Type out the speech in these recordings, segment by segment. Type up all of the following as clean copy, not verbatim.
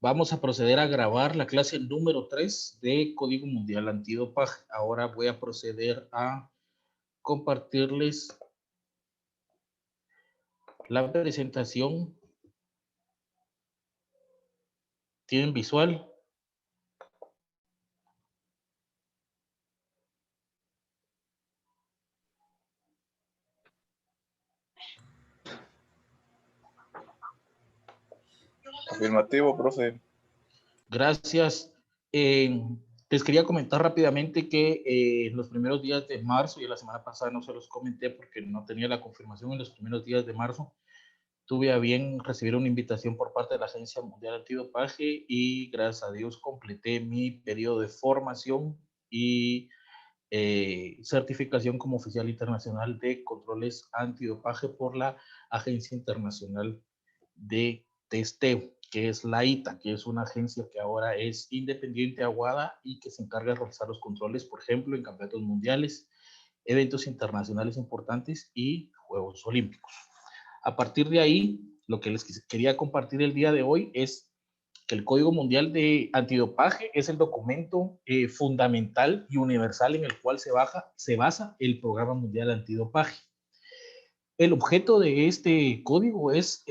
Vamos a proceder a grabar la clase número 3 de Código Mundial Antidopaje. Ahora voy a proceder a compartirles la presentación. ¿Tienen visual? Afirmativo, profe. Gracias. Les quería comentar rápidamente que en los primeros días de marzo, y la semana pasada no se los comenté porque no tenía la confirmación, en los primeros días de marzo tuve a bien recibir una invitación por parte de la Agencia Mundial Antidopaje y gracias a Dios completé mi periodo de formación y certificación como oficial internacional de controles antidopaje por la Agencia Internacional de Testeo, que es la ITA, que es una agencia que ahora es independiente a WADA y que se encarga de realizar los controles, por ejemplo, en campeonatos mundiales, eventos internacionales importantes y Juegos Olímpicos. A partir de ahí, lo que les quería compartir el día de hoy es que el Código Mundial de Antidopaje es el documento fundamental y universal en el cual se basa el Programa Mundial Antidopaje. El objeto de este código es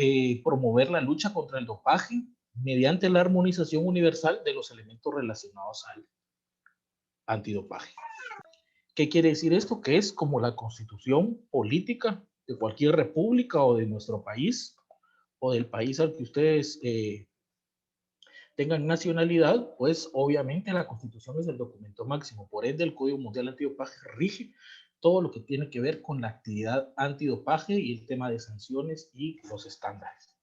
promover la lucha contra el dopaje mediante la armonización universal de los elementos relacionados al antidopaje. ¿Qué quiere decir esto? Que es como la constitución política de cualquier república o de nuestro país o del país al que ustedes tengan nacionalidad, pues obviamente la Constitución es el documento máximo. Por ende, el Código Mundial Antidopaje rige todo lo que tiene que ver con la actividad antidopaje y el tema de sanciones y los estándares.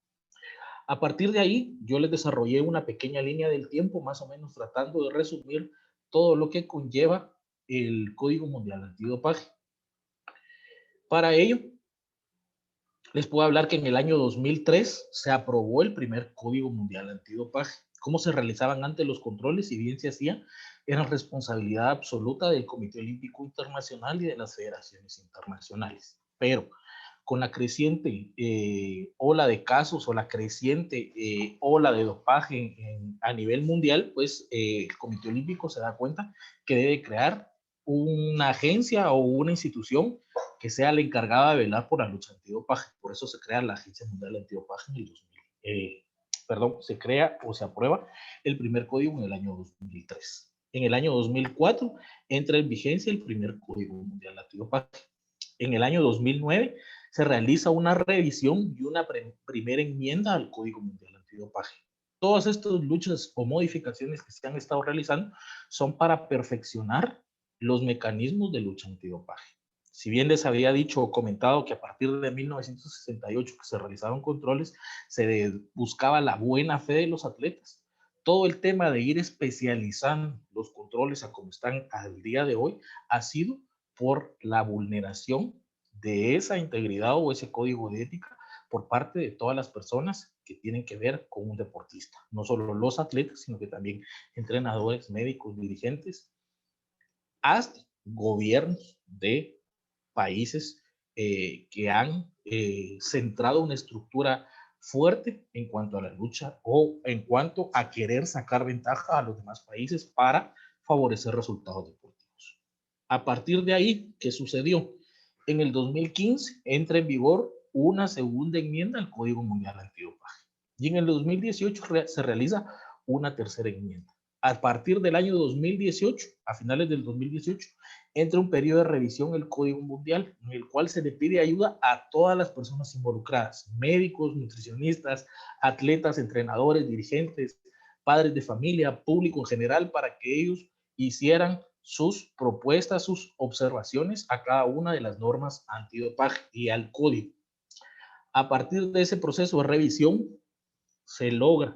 A partir de ahí, yo les desarrollé una pequeña línea del tiempo, más o menos tratando de resumir todo lo que conlleva el Código Mundial Antidopaje. Para ello, les puedo hablar que en el año 2003 se aprobó el primer Código Mundial Antidopaje. Cómo se realizaban antes los controles y bien se hacía, era responsabilidad absoluta del Comité Olímpico Internacional y de las federaciones internacionales. Pero con la creciente ola de casos o la creciente ola de dopaje a nivel mundial, pues el Comité Olímpico se da cuenta que debe crear una agencia o una institución que sea la encargada de velar por la lucha antidopaje. Por eso se crea la Agencia Mundial Antidopaje en el 2000. Se crea o se aprueba el primer código en el año 2003. En el año 2004 entra en vigencia el primer Código Mundial Antidopaje. En el año 2009 se realiza una revisión y una primera enmienda al Código Mundial Antidopaje. Todas estas luchas o modificaciones que se han estado realizando son para perfeccionar los mecanismos de lucha antidopaje. Si bien les había dicho o comentado que a partir de 1968 que se realizaron controles, se buscaba la buena fe de los atletas. Todo el tema de ir especializando los controles a como están al día de hoy ha sido por la vulneración de esa integridad o ese código de ética por parte de todas las personas que tienen que ver con un deportista. No solo los atletas, sino que también entrenadores, médicos, dirigentes, hasta gobiernos de países que han centrado una estructura fuerte en cuanto a la lucha o en cuanto a querer sacar ventaja a los demás países para favorecer resultados deportivos. A partir de ahí, ¿qué sucedió? En el 2015 entra en vigor una segunda enmienda al Código Mundial Antidopaje y en el 2018 se realiza una tercera enmienda. A partir del año 2018, a finales del 2018, entra un periodo de revisión del Código Mundial en el cual se le pide ayuda a todas las personas involucradas, médicos, nutricionistas, atletas, entrenadores, dirigentes, padres de familia, público en general, para que ellos hicieran sus propuestas, sus observaciones a cada una de las normas antidopaje y al código. A partir de ese proceso de revisión, se logra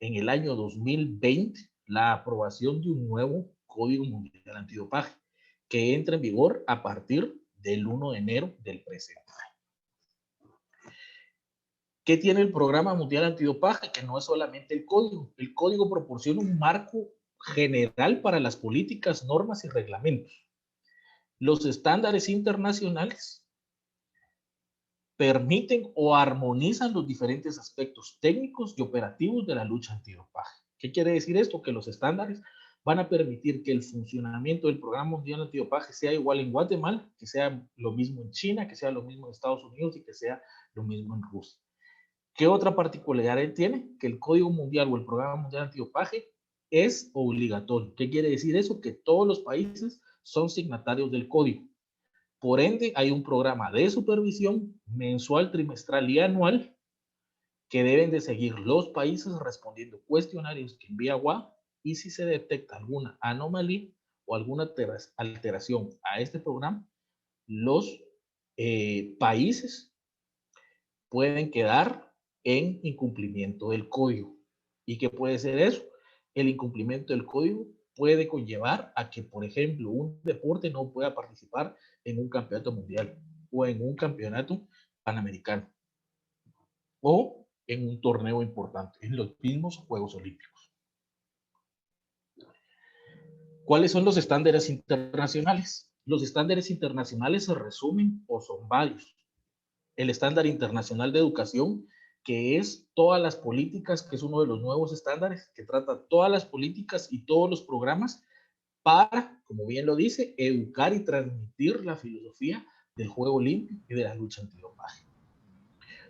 en el año 2020 la aprobación de un nuevo Código Mundial Antidopaje que entra en vigor a partir del 1 de enero del presente año. ¿Qué tiene el Programa Mundial Antidopaje? Que no es solamente el código. El código proporciona un marco general para las políticas, normas y reglamentos. Los estándares internacionales permiten o armonizan los diferentes aspectos técnicos y operativos de la lucha antidopaje. ¿Qué quiere decir esto? Que los estándares van a permitir que el funcionamiento del Programa Mundial Antidopaje sea igual en Guatemala, que sea lo mismo en China, que sea lo mismo en Estados Unidos y que sea lo mismo en Rusia. ¿Qué otra particularidad tiene? Que el Código Mundial o el Programa Mundial Antidopaje es obligatorio. ¿Qué quiere decir eso? Que todos los países son signatarios del código. Por ende, hay un programa de supervisión mensual, trimestral y anual que deben de seguir los países respondiendo cuestionarios que envía WA, y si se detecta alguna anomalía o alguna alteración a este programa, los países pueden quedar en incumplimiento del código. ¿Y qué puede ser eso? El incumplimiento del código puede conllevar a que, por ejemplo, un deporte no pueda participar en un campeonato mundial o en un campeonato panamericano o en un torneo importante, en los mismos Juegos Olímpicos. ¿Cuáles son los estándares internacionales? Los estándares internacionales se resumen o son varios. El estándar internacional de educación, que es todas las políticas, que es uno de los nuevos estándares, que trata todas las políticas y todos los programas para, como bien lo dice, educar y transmitir la filosofía del juego limpio y de la lucha antidopaje.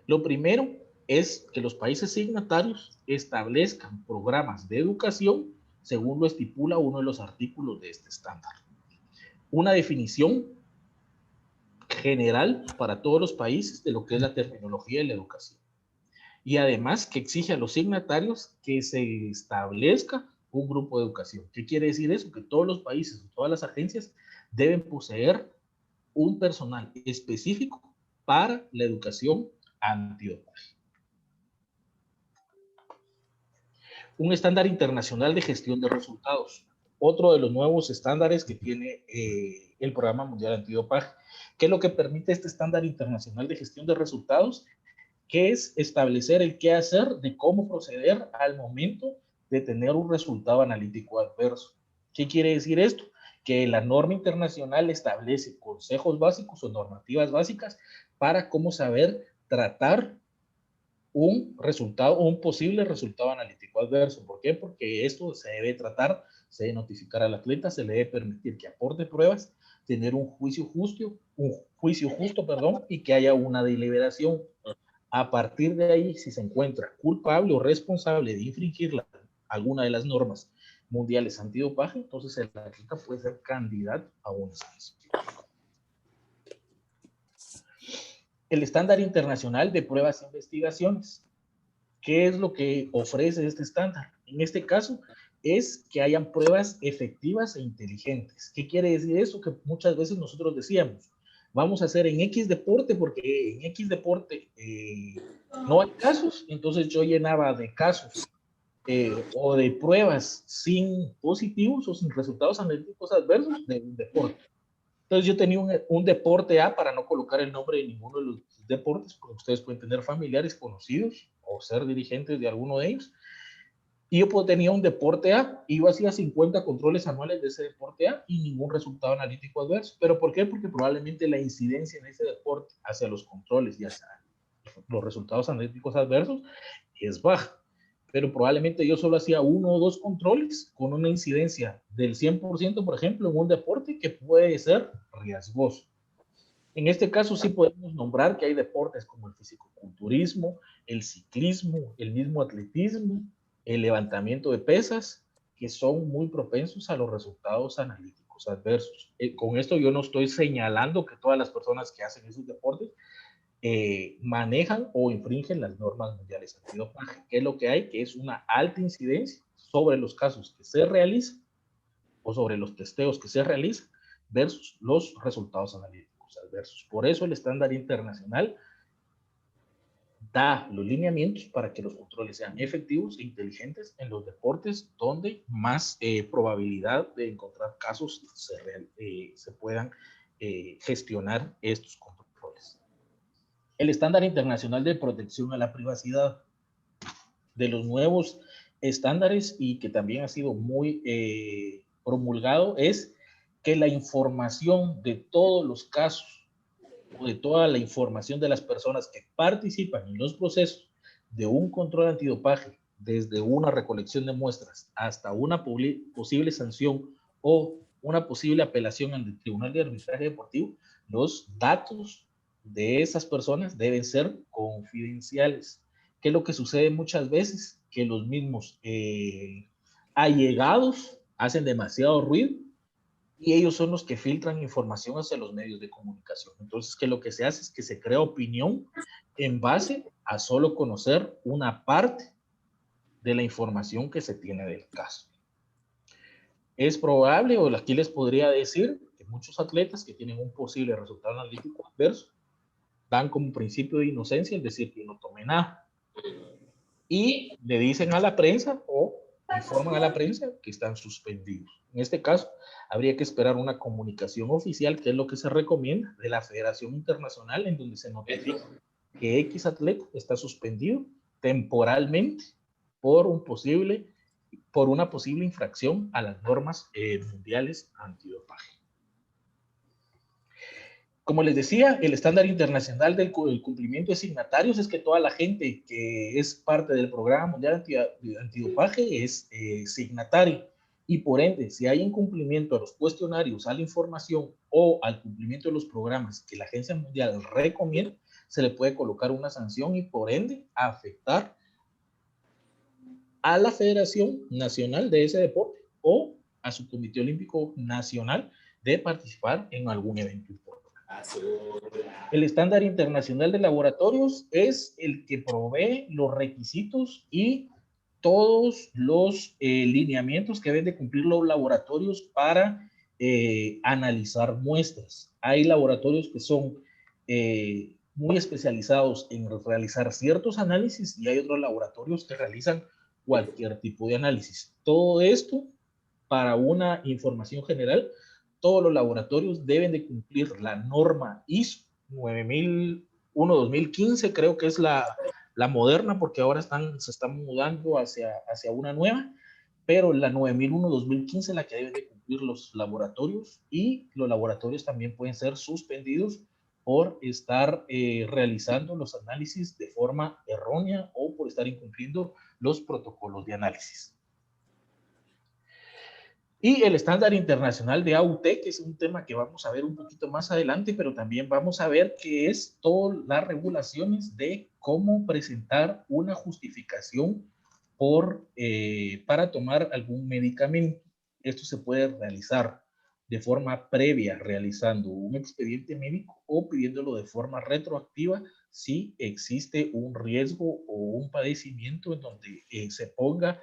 Lo primero es que los países signatarios establezcan programas de educación según lo estipula uno de los artículos de este estándar. Una definición general para todos los países de lo que es la terminología de la educación. Y además que exige a los signatarios que se establezca un grupo de educación. ¿Qué quiere decir eso? Que todos los países, todas las agencias deben poseer un personal específico para la educación antidopaje. Un estándar internacional de gestión de resultados. Otro de los nuevos estándares que tiene el Programa Mundial Antidopaje. ¿Qué es lo que permite este estándar internacional de gestión de resultados? Que es establecer el qué hacer de cómo proceder al momento de tener un resultado analítico adverso. ¿Qué quiere decir esto? Que la norma internacional establece consejos básicos o normativas básicas para cómo saber tratar un resultado o un posible resultado analítico adverso. ¿Por qué? Porque esto se debe tratar, se debe notificar al atleta, se le debe permitir que aporte pruebas, tener un juicio justo, y que haya una deliberación. A partir de ahí, si se encuentra culpable o responsable de infringir alguna de las normas mundiales antidopaje, entonces el atleta puede ser candidato a una sanción. El estándar internacional de pruebas e investigaciones. ¿Qué es lo que ofrece este estándar? En este caso, es que hayan pruebas efectivas e inteligentes. ¿Qué quiere decir eso? Que muchas veces nosotros decíamos, vamos a hacer en X deporte, porque en X deporte no hay casos, entonces yo llenaba de casos o de pruebas sin positivos o sin resultados analíticos adversos de un deporte. Entonces yo tenía un deporte A, para no colocar el nombre de ninguno de los deportes, porque ustedes pueden tener familiares conocidos o ser dirigentes de alguno de ellos. Y yo tenía un deporte A, y yo hacía 50 controles anuales de ese deporte A y ningún resultado analítico adverso. ¿Pero por qué? Porque probablemente la incidencia en ese deporte hacia los controles y hacia los resultados analíticos adversos es baja. Pero probablemente yo solo hacía 1 o 2 controles con una incidencia del 100%, por ejemplo, en un deporte que puede ser riesgoso. En este caso sí podemos nombrar que hay deportes como el fisicoculturismo, el ciclismo, el mismo atletismo, el levantamiento de pesas, que son muy propensos a los resultados analíticos adversos. Con esto yo no estoy señalando que todas las personas que hacen esos deportes manejan o infringen las normas mundiales antidopaje. ¿Qué es lo que hay? Que es una alta incidencia sobre los casos que se realizan o sobre los testeos que se realizan versus los resultados analíticos adversos. Por eso el estándar internacional da los lineamientos para que los controles sean efectivos e inteligentes en los deportes donde más probabilidad de encontrar casos se puedan gestionar estos controles. El estándar internacional de protección a la privacidad, de los nuevos estándares y que también ha sido muy promulgado, es que la información de todos los casos o de toda la información de las personas que participan en los procesos de un control antidopaje, desde una recolección de muestras hasta una posible sanción o una posible apelación al Tribunal de Arbitraje Deportivo, los datos de esas personas deben ser confidenciales. ¿Qué es lo que sucede muchas veces? Que los mismos allegados hacen demasiado ruido y ellos son los que filtran información hacia los medios de comunicación. Entonces, que lo que se hace es que se crea opinión en base a solo conocer una parte de la información que se tiene del caso. Es probable, o aquí les podría decir, que muchos atletas que tienen un posible resultado analítico adverso dan como principio de inocencia, es decir, que no tomé nada. Y le dicen a la prensa o informan a la prensa que están suspendidos. En este caso, habría que esperar una comunicación oficial, que es lo que se recomienda de la Federación Internacional, en donde se notifica que X atleta está suspendido temporalmente por una posible infracción a las normas mundiales antidopaje. Como les decía, el estándar internacional del cumplimiento de signatarios es que toda la gente que es parte del programa mundial antidopaje es signatario, y por ende, si hay incumplimiento a los cuestionarios, a la información o al cumplimiento de los programas que la Agencia Mundial recomienda, se le puede colocar una sanción y por ende afectar a la Federación Nacional de ese deporte o a su Comité Olímpico Nacional de participar en algún evento importante. El estándar internacional de laboratorios es el que provee los requisitos y todos los lineamientos que deben de cumplir los laboratorios para analizar muestras. Hay laboratorios que son muy especializados en realizar ciertos análisis y hay otros laboratorios que realizan cualquier tipo de análisis. Todo esto, para una información general, todos los laboratorios deben de cumplir la norma ISO 9001-2015, creo que es la moderna, porque ahora se están mudando hacia una nueva, pero la 9001-2015 es la que deben de cumplir los laboratorios, y los laboratorios también pueden ser suspendidos por estar realizando los análisis de forma errónea o por estar incumpliendo los protocolos de análisis. Y el estándar internacional de AUT, que es un tema que vamos a ver un poquito más adelante, pero también vamos a ver qué es todas las regulaciones de cómo presentar una justificación para tomar algún medicamento. Esto se puede realizar de forma previa, realizando un expediente médico, o pidiéndolo de forma retroactiva si existe un riesgo o un padecimiento en donde se ponga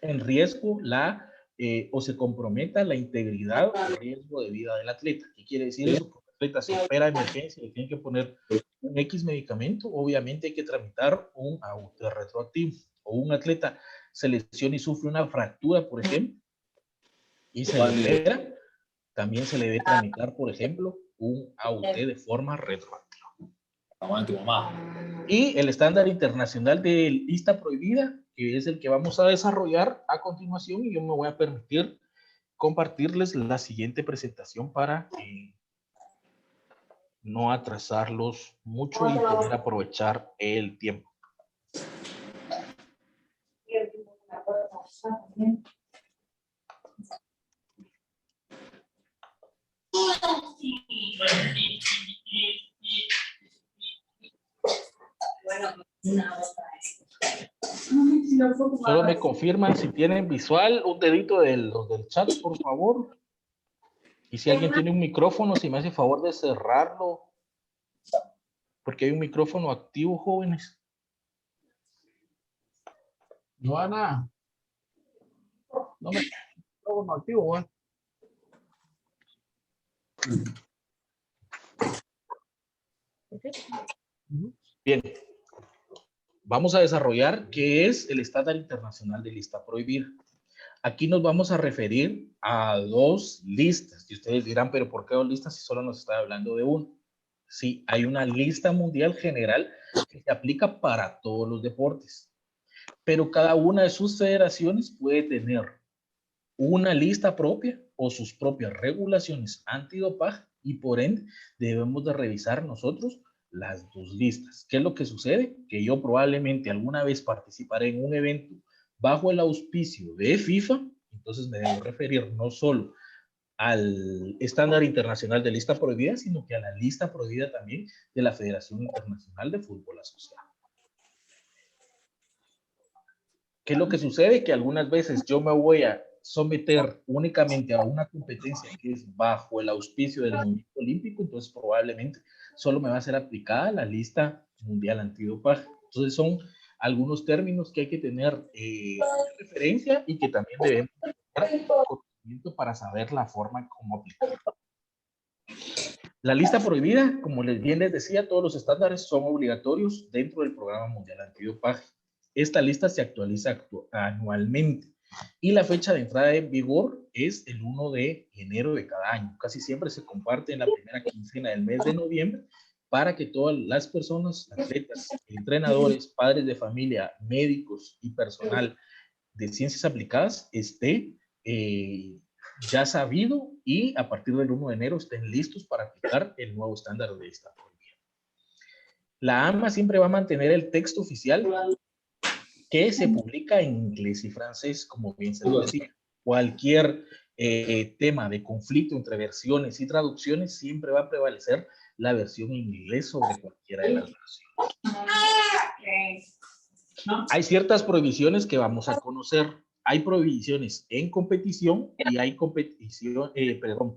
en riesgo o se comprometa la integridad o riesgo de vida del atleta. ¿Qué quiere decir eso? Que el atleta se opera de emergencia y le tienen que poner un X medicamento, obviamente hay que tramitar un AUT retroactivo. O un atleta se lesiona y sufre una fractura, por ejemplo, y se le opera, también se le debe tramitar, por ejemplo, un AUT de forma retroactiva. Y el estándar internacional de lista prohibida, que es el que vamos a desarrollar a continuación, y yo me voy a permitir compartirles la siguiente presentación para no atrasarlos mucho y poder aprovechar el tiempo. Solo me confirman si tienen visual, un dedito del chat, por favor. Y si alguien tiene un micrófono, si me hace favor de cerrarlo, porque hay un micrófono activo, jóvenes. Joana. No me micrófono activo, Juan. Bien. Vamos a desarrollar qué es el estándar internacional de lista prohibida. Aquí nos vamos a referir a dos listas. Y ustedes dirán, pero ¿por qué dos listas si solo nos está hablando de una? Sí, hay una lista mundial general que se aplica para todos los deportes. Pero cada una de sus federaciones puede tener una lista propia o sus propias regulaciones antidopaje y por ende debemos de revisar nosotros las dos listas. ¿Qué es lo que sucede? Que yo probablemente alguna vez participaré en un evento bajo el auspicio de FIFA, entonces me debo referir no solo al estándar internacional de lista prohibida, sino que a la lista prohibida también de la Federación Internacional de Fútbol Asociado. ¿Qué es lo que sucede? Que algunas veces yo me voy a someter únicamente a una competencia que es bajo el auspicio del movimiento olímpico, entonces probablemente solo me va a ser aplicada la lista mundial antidopaje. Entonces son algunos términos que hay que tener referencia y que también debemos tener conocimiento para saber la forma como aplicar. La lista prohibida, como bien les decía, todos los estándares son obligatorios dentro del programa mundial antidopaje. Esta lista se actualiza anualmente y la fecha de entrada en vigor es el 1 de enero de cada año. Casi siempre se comparte en la primera quincena del mes de noviembre para que todas las personas, atletas, entrenadores, padres de familia, médicos y personal de ciencias aplicadas esté ya sabido y a partir del 1 de enero estén listos para aplicar el nuevo estándar de lista prohibida. La AMA siempre va a mantener el texto oficial que se publica en inglés y francés, como bien se lo decía. Cualquier tema de conflicto entre versiones y traducciones siempre va a prevalecer la versión en inglés sobre cualquiera de las versiones. Hay ciertas prohibiciones que vamos a conocer. Hay prohibiciones en competición y hay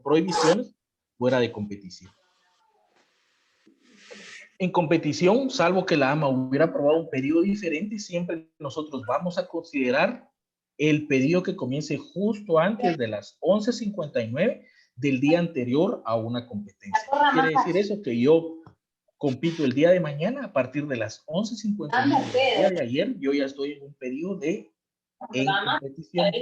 prohibiciones fuera de competición. En competición, salvo que la AMA hubiera aprobado un periodo diferente, siempre nosotros vamos a considerar el periodo que comience justo antes de las 11:59 del día anterior a una competencia. ¿Quiere decir eso? Que yo compito el día de mañana a partir de las 11:59 del día de ayer, yo ya estoy en un periodo de competición.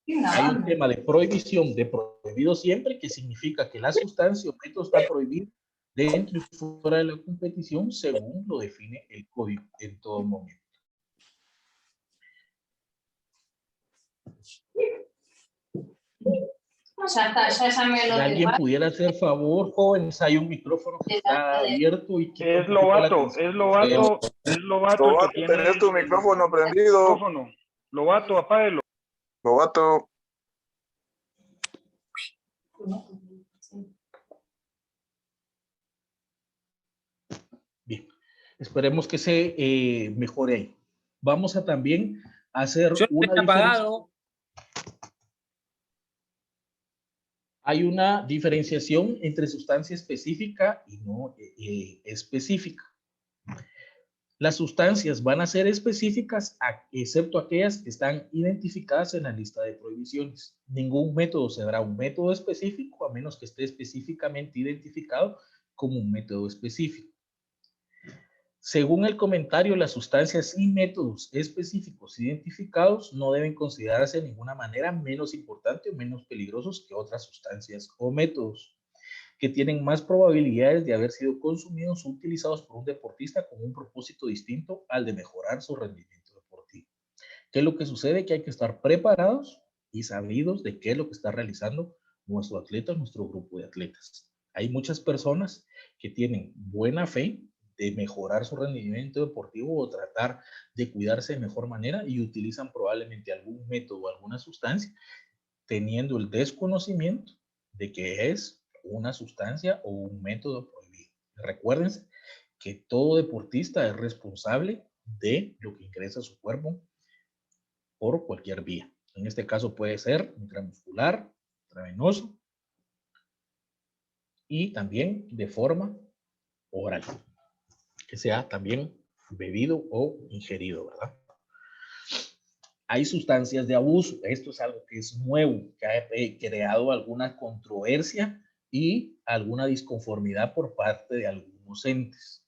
Y hay un tema de prohibición, de prohibido siempre, que significa que la sustancia o método está prohibido dentro y fuera de la competición según lo define el código en todo momento. Ya está, ya me lo Si alguien pudiera hacer favor, jóvenes, hay un micrófono que está abierto y que es Lobato que tiene tenés tu micrófono prendido. Lobato, apáguelo. Lobato. Bien, esperemos que se mejore ahí. Vamos a también hacer una diferencia. Hay una diferenciación entre sustancia específica y no específica. Las sustancias van a ser específicas, excepto aquellas que están identificadas en la lista de prohibiciones. Ningún método será un método específico a menos que esté específicamente identificado como un método específico. Según el comentario, las sustancias y métodos específicos identificados no deben considerarse de ninguna manera menos importantes o menos peligrosos que otras sustancias o métodos que tienen más probabilidades de haber sido consumidos o utilizados por un deportista con un propósito distinto al de mejorar su rendimiento deportivo. ¿Qué es lo que sucede? Que hay que estar preparados y sabidos de qué es lo que está realizando nuestro atleta, nuestro grupo de atletas. Hay muchas personas que tienen buena fe de mejorar su rendimiento deportivo o tratar de cuidarse de mejor manera y utilizan probablemente algún método o alguna sustancia teniendo el desconocimiento de que es una sustancia o un método prohibido. Recuérdense que todo deportista es responsable de lo que ingresa a su cuerpo por cualquier vía. En este caso puede ser intramuscular, intravenoso y también de forma oral, que sea también bebido o ingerido, ¿verdad? Hay sustancias de abuso. Esto es algo que es nuevo, que ha creado alguna controversia y alguna disconformidad por parte de algunos entes.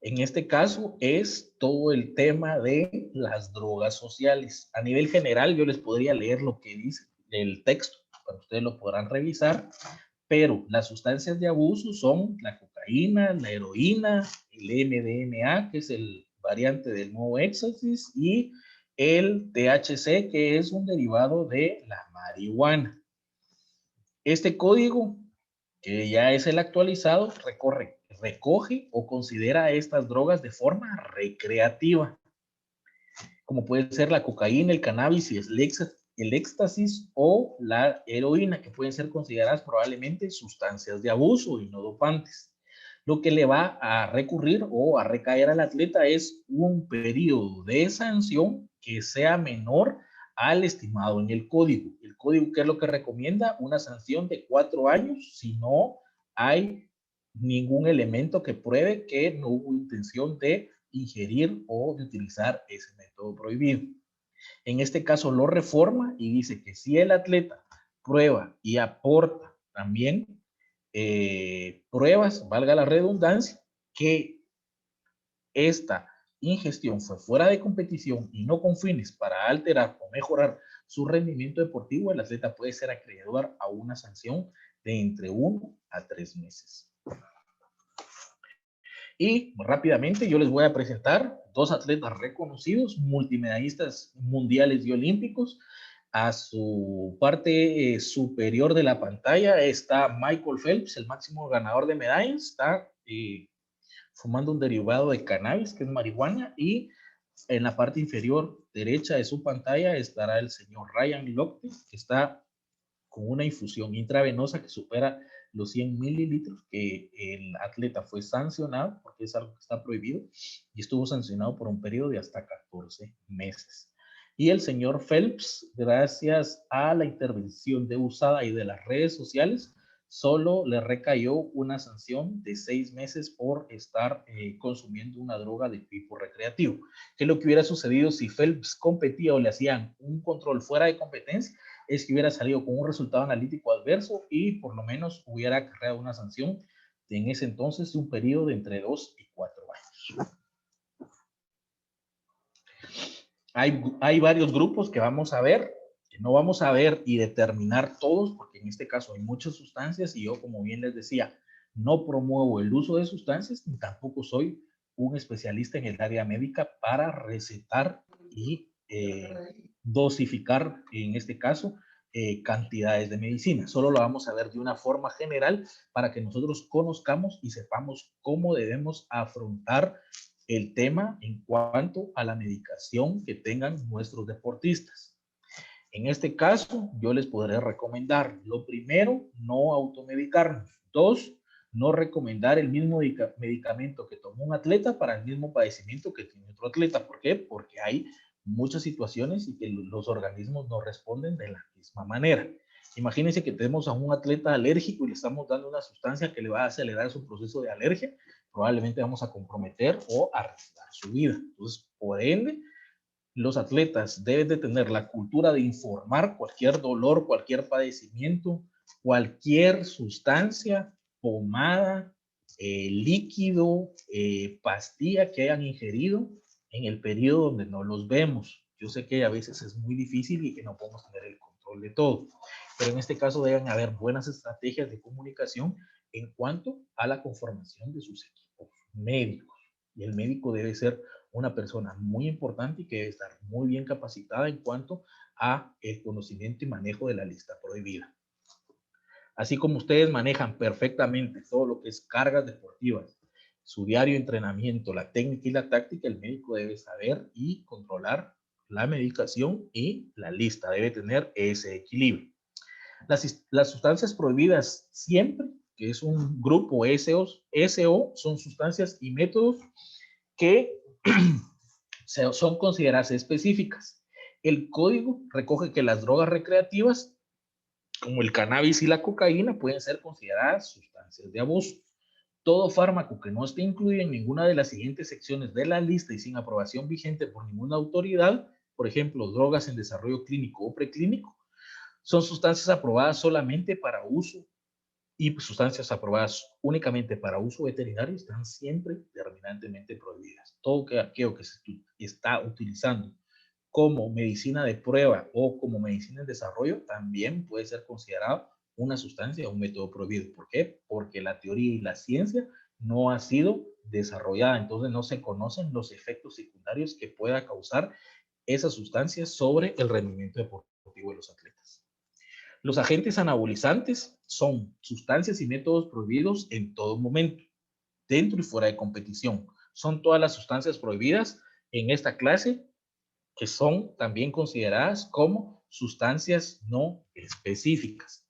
En este caso es todo el tema de las drogas sociales. A nivel general yo les podría leer lo que dice el texto, para ustedes lo podrán revisar, pero las sustancias de abuso son la cocaína, la heroína, el MDMA, que es el variante del nuevo éxtasis, y el THC, que es un derivado de la marihuana. Este código, que ya es el actualizado, recoge o considera estas drogas de forma recreativa, como puede ser la cocaína, el cannabis y el éxtasis o la heroína, que pueden ser consideradas probablemente sustancias de abuso y no dopantes. Lo que le va a recurrir o a recaer al atleta es un periodo de sanción que sea menor al estimado en el código. El código, ¿qué es lo que recomienda? Una sanción de 4 años si no hay ningún elemento que pruebe que no hubo intención de ingerir o de utilizar ese método prohibido. En este caso lo reforma y dice que si el atleta prueba y aporta también pruebas, valga la redundancia, que esta ingestión fue fuera de competición y no con fines para alterar o mejorar su rendimiento deportivo, el atleta puede ser acreedor a una sanción de entre 1 a 3 meses. Y rápidamente yo les voy a presentar 2 atletas reconocidos, multimedallistas mundiales y olímpicos. A su parte superior de la pantalla está Michael Phelps, el máximo ganador de medallas. Está fumando un derivado de cannabis, que es marihuana. Y en la parte inferior derecha de su pantalla estará el señor Ryan Lochte, que está con una infusión intravenosa que supera los 100 mililitros, que el atleta fue sancionado, porque es algo que está prohibido, y estuvo sancionado por un periodo de hasta 14 meses. Y el señor Phelps, gracias a la intervención de USADA y de las redes sociales, solo le recayó una sanción de 6 meses por estar consumiendo una droga de tipo recreativo. ¿Qué es lo que hubiera sucedido si Phelps competía o le hacían un control fuera de competencia? Es que hubiera salido con un resultado analítico adverso y por lo menos hubiera acarreado una sanción de en ese entonces de un periodo de entre 2 y 4 años. Hay varios grupos que vamos a ver, que no vamos a ver y determinar todos, porque en este caso hay muchas sustancias y yo, como bien les decía, no promuevo el uso de sustancias ni tampoco soy un especialista en el área médica para recetar y dosificar, en este caso, cantidades de medicina. Solo lo vamos a ver de una forma general para que nosotros conozcamos y sepamos cómo debemos afrontar el tema en cuanto a la medicación que tengan nuestros deportistas. En este caso, yo les podré recomendar, lo primero, no automedicarnos. 2, no recomendar el mismo medicamento que tomó un atleta para el mismo padecimiento que tiene otro atleta. ¿Por qué? Porque hay muchas situaciones y que los organismos no responden de la misma manera. Imagínense que tenemos a un atleta alérgico y le estamos dando una sustancia que le va a acelerar su proceso de alergia, probablemente vamos a comprometer o arriesgar su vida. Entonces, por ende, los atletas deben de tener la cultura de informar cualquier dolor, cualquier padecimiento, cualquier sustancia, pomada, líquido, pastilla que hayan ingerido en el periodo donde no los vemos. Yo sé que a veces es muy difícil y que no podemos tener el control de todo, pero en este caso deben haber buenas estrategias de comunicación en cuanto a la conformación de sus equipos médicos. Y el médico debe ser una persona muy importante y que debe estar muy bien capacitada en cuanto a el conocimiento y manejo de la lista prohibida. Así como ustedes manejan perfectamente todo lo que es cargas deportivas, su diario de entrenamiento, la técnica y la táctica, el médico debe saber y controlar la medicación y la lista, debe tener ese equilibrio. Las sustancias prohibidas siempre, que es un grupo SO, son sustancias y métodos que son consideradas específicas. El código recoge que las drogas recreativas, como el cannabis y la cocaína, pueden ser consideradas sustancias de abuso. Todo fármaco que no esté incluido en ninguna de las siguientes secciones de la lista y sin aprobación vigente por ninguna autoridad, por ejemplo, drogas en desarrollo clínico o preclínico, son sustancias aprobadas solamente para uso y sustancias aprobadas únicamente para uso veterinario están siempre terminantemente prohibidas. Todo aquello que se está utilizando como medicina de prueba o como medicina en desarrollo también puede ser considerado una sustancia o un método prohibido. ¿Por qué? Porque la teoría y la ciencia no ha sido desarrollada, entonces no se conocen los efectos secundarios que pueda causar esas sustancias sobre el rendimiento deportivo de los atletas. Los agentes anabolizantes son sustancias y métodos prohibidos en todo momento, dentro y fuera de competición. Son todas las sustancias prohibidas en esta clase que son también consideradas como sustancias no específicas.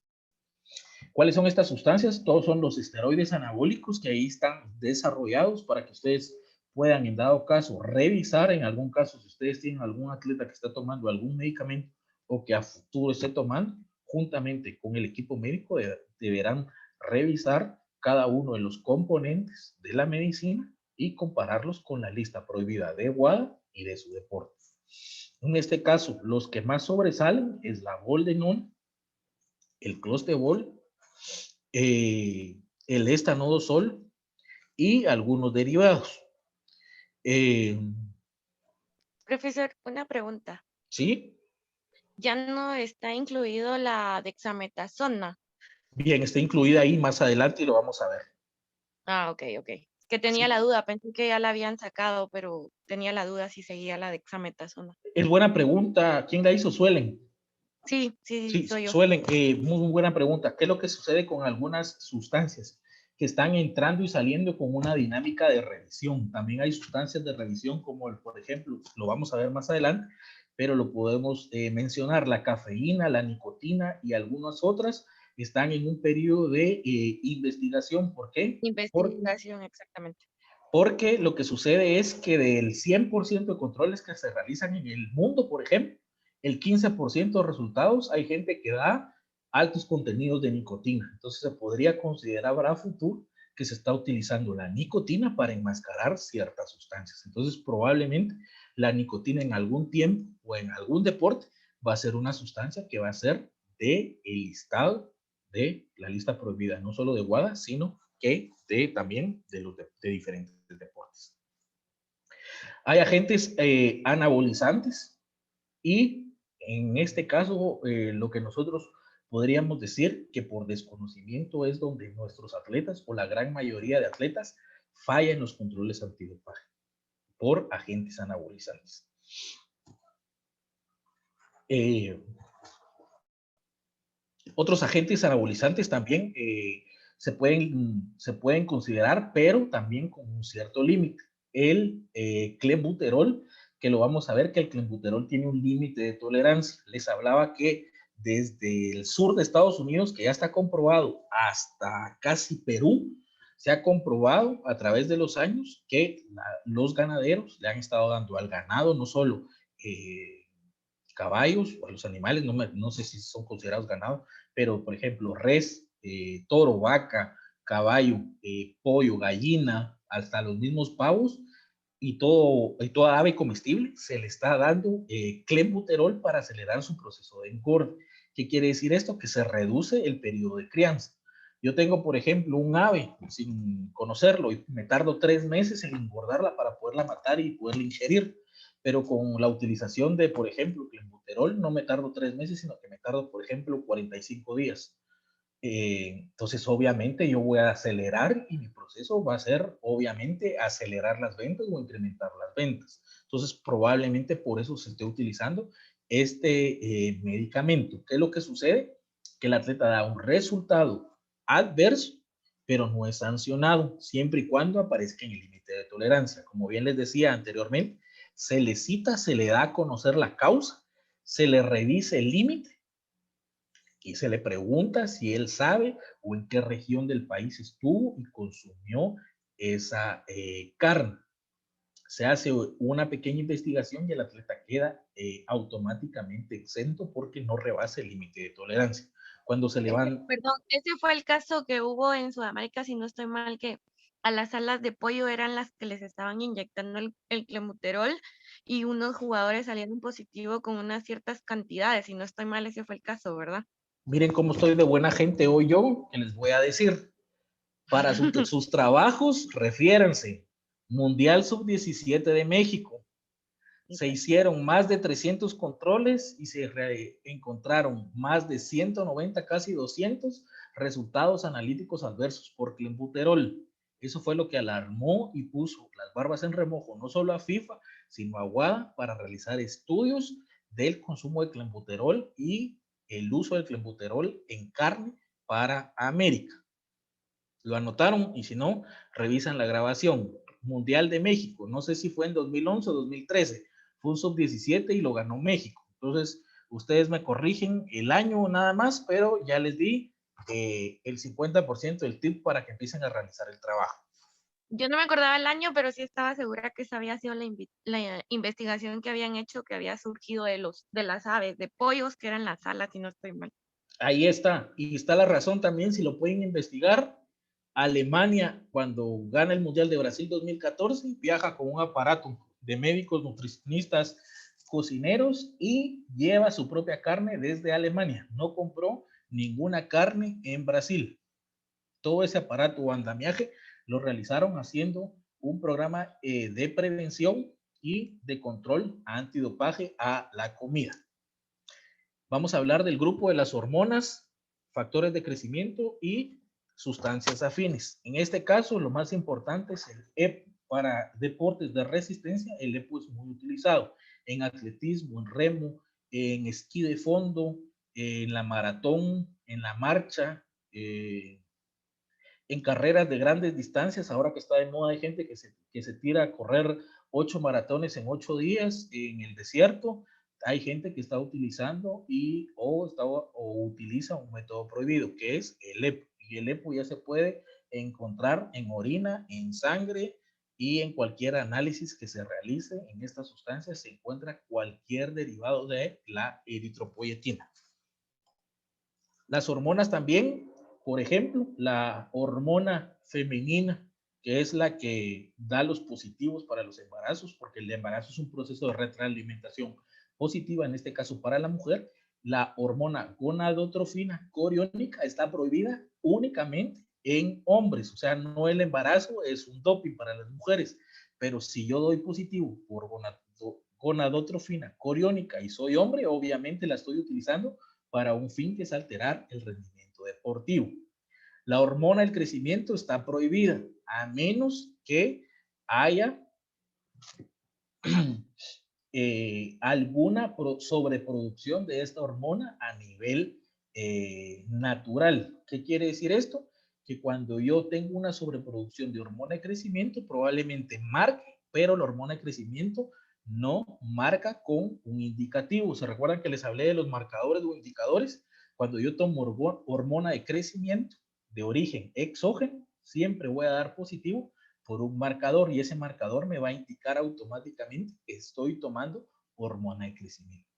¿Cuáles son estas sustancias? Todos son los esteroides anabólicos que ahí están desarrollados para que ustedes puedan, en dado caso, revisar, en algún caso, si ustedes tienen algún atleta que está tomando algún medicamento o que a futuro esté tomando, juntamente con el equipo médico deberán revisar cada uno de los componentes de la medicina y compararlos con la lista prohibida de WADA y de su deporte. En este caso, los que más sobresalen es la boldenona, el clostebol, el estanodosol y algunos derivados. Profesor, una pregunta. ¿Sí? Ya no está incluido la dexametasona. Bien, está incluida ahí más adelante y lo vamos a ver. Ah, ok. Que tenía Sí. la duda, pensé que ya la habían sacado, pero tenía la duda si seguía la dexametasona. Es buena pregunta. ¿Quién la hizo? Suelen. Sí, Sí, soy yo. suelen. Muy buena pregunta. ¿Qué es lo que sucede con algunas sustancias que están entrando y saliendo con una dinámica de revisión? También hay sustancias de revisión como, por ejemplo, lo vamos a ver más adelante, pero lo podemos mencionar, la cafeína, la nicotina y algunas otras están en un periodo de investigación. ¿Por qué? Investigación, exactamente. Porque lo que sucede es que del 100% de controles que se realizan en el mundo, por ejemplo, el 15% de resultados hay gente que da altos contenidos de nicotina. Entonces se podría considerar a futuro que se está utilizando la nicotina para enmascarar ciertas sustancias. Entonces probablemente la nicotina en algún tiempo o en algún deporte va a ser una sustancia que va a ser de el listado de la lista prohibida, no solo de WADA, sino que también de diferentes deportes. Hay agentes anabolizantes y en este caso lo que nosotros podríamos decir que por desconocimiento es donde nuestros atletas o la gran mayoría de atletas fallan los controles antidopaje por agentes anabolizantes. Otros agentes anabolizantes también se pueden considerar, pero también con un cierto límite. El clenbuterol, que lo vamos a ver que el clenbuterol tiene un límite de tolerancia. Les hablaba que desde el sur de Estados Unidos, que ya está comprobado, hasta casi Perú, se ha comprobado a través de los años que los ganaderos le han estado dando al ganado no solo caballos o a los animales, no sé si son considerados ganado, pero por ejemplo res, toro, vaca, caballo, pollo, gallina, hasta los mismos pavos y toda ave comestible se le está dando clenbuterol para acelerar su proceso de engorde. ¿Qué quiere decir esto? Que se reduce el periodo de crianza. Yo tengo, por ejemplo, un ave sin conocerlo y me tardo 3 meses en engordarla para poderla matar y poderla ingerir. Pero con la utilización de, por ejemplo, clenbuterol, no me tardo 3 meses, sino que me tardo, por ejemplo, 45 días. Entonces, obviamente, yo voy a acelerar y mi proceso va a ser, obviamente, acelerar las ventas o incrementar las ventas. Entonces, probablemente por eso se esté utilizando este medicamento. ¿Qué es lo que sucede? Que el atleta da un resultado adverso, pero no es sancionado, siempre y cuando aparezca en el límite de tolerancia. Como bien les decía anteriormente, se le cita, se le da a conocer la causa, se le revisa el límite y se le pregunta si él sabe o en qué región del país estuvo y consumió esa carne. Se hace una pequeña investigación y el atleta queda automáticamente exento porque no rebasa el límite de tolerancia. Cuando se le van... Perdón, ese fue el caso que hubo en Sudamérica, si no estoy mal, que a las alas de pollo eran las que les estaban inyectando el clenbuterol y unos jugadores salieron positivos con unas ciertas cantidades, si no estoy mal, ese fue el caso, ¿verdad? Miren cómo estoy de buena gente hoy yo, que les voy a decir. Para sus trabajos, refiéranse. Mundial Sub-17 de México. Se hicieron más de 300 controles y se encontraron más de 190, casi 200 resultados analíticos adversos por clenbuterol. Eso fue lo que alarmó y puso las barbas en remojo, no solo a FIFA, sino a WADA para realizar estudios del consumo de clenbuterol y el uso del clenbuterol en carne para América. Lo anotaron y si no, revisan la grabación. Mundial de México, no sé si fue en 2011 o 2013, fue un sub-17 y lo ganó México. Entonces, ustedes me corrigen el año nada más, pero ya les di el 50% del tip para que empiecen a realizar el trabajo. Yo no me acordaba el año, pero sí estaba segura que esa había sido la investigación que habían hecho, que había surgido de las aves, de pollos, que eran las alas, si no estoy mal. Ahí está, y está la razón también, si lo pueden investigar. Alemania, cuando gana el Mundial de Brasil 2014, viaja con un aparato de médicos, nutricionistas, cocineros y lleva su propia carne desde Alemania. No compró ninguna carne en Brasil. Todo ese aparato o andamiaje lo realizaron haciendo un programa de prevención y de control antidopaje a la comida. Vamos a hablar del grupo de las hormonas, factores de crecimiento y sustancias afines. En este caso, lo más importante es el EPO. Para deportes de resistencia, el EPO es muy utilizado en atletismo, en remo, en esquí de fondo, en la maratón, en la marcha, en carreras de grandes distancias. Ahora que está de moda, hay gente que se tira a correr 8 maratones en 8 días en el desierto. Hay gente que está utilizando o utiliza un método prohibido, que es el EPO. Y el EPO ya se puede encontrar en orina, en sangre y en cualquier análisis que se realice en estas sustancias se encuentra cualquier derivado de la eritropoyetina. Las hormonas también, por ejemplo, la hormona femenina, que es la que da los positivos para los embarazos, porque el embarazo es un proceso de retroalimentación positiva, en este caso para la mujer. La hormona gonadotrofina coriónica está prohibida únicamente en hombres, o sea, no el embarazo es un doping para las mujeres, pero si yo doy positivo por gonadotrofina coriónica y soy hombre, obviamente la estoy utilizando para un fin que es alterar el rendimiento deportivo. La hormona del crecimiento está prohibida, a menos que haya alguna sobreproducción de esta hormona a nivel natural. ¿Qué quiere decir esto? Que cuando yo tengo una sobreproducción de hormona de crecimiento, probablemente marque, pero la hormona de crecimiento no marca con un indicativo. ¿Se recuerdan que les hablé de los marcadores o indicadores? Cuando yo tomo hormona de crecimiento de origen exógeno, siempre voy a dar positivo por un marcador y ese marcador me va a indicar automáticamente que estoy tomando hormona de crecimiento.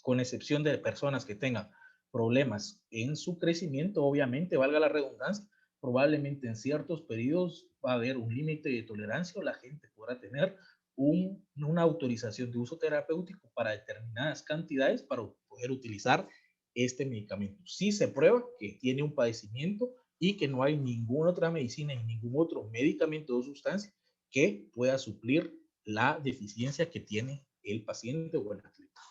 Con excepción de personas que tengan problemas en su crecimiento, obviamente, valga la redundancia, probablemente en ciertos periodos va a haber un límite de tolerancia o la gente podrá tener una autorización de uso terapéutico para determinadas cantidades para poder utilizar este medicamento. Sí se prueba que tiene un padecimiento y que no hay ninguna otra medicina y ningún otro medicamento o sustancia que pueda suplir la deficiencia que tiene el paciente o el atleta.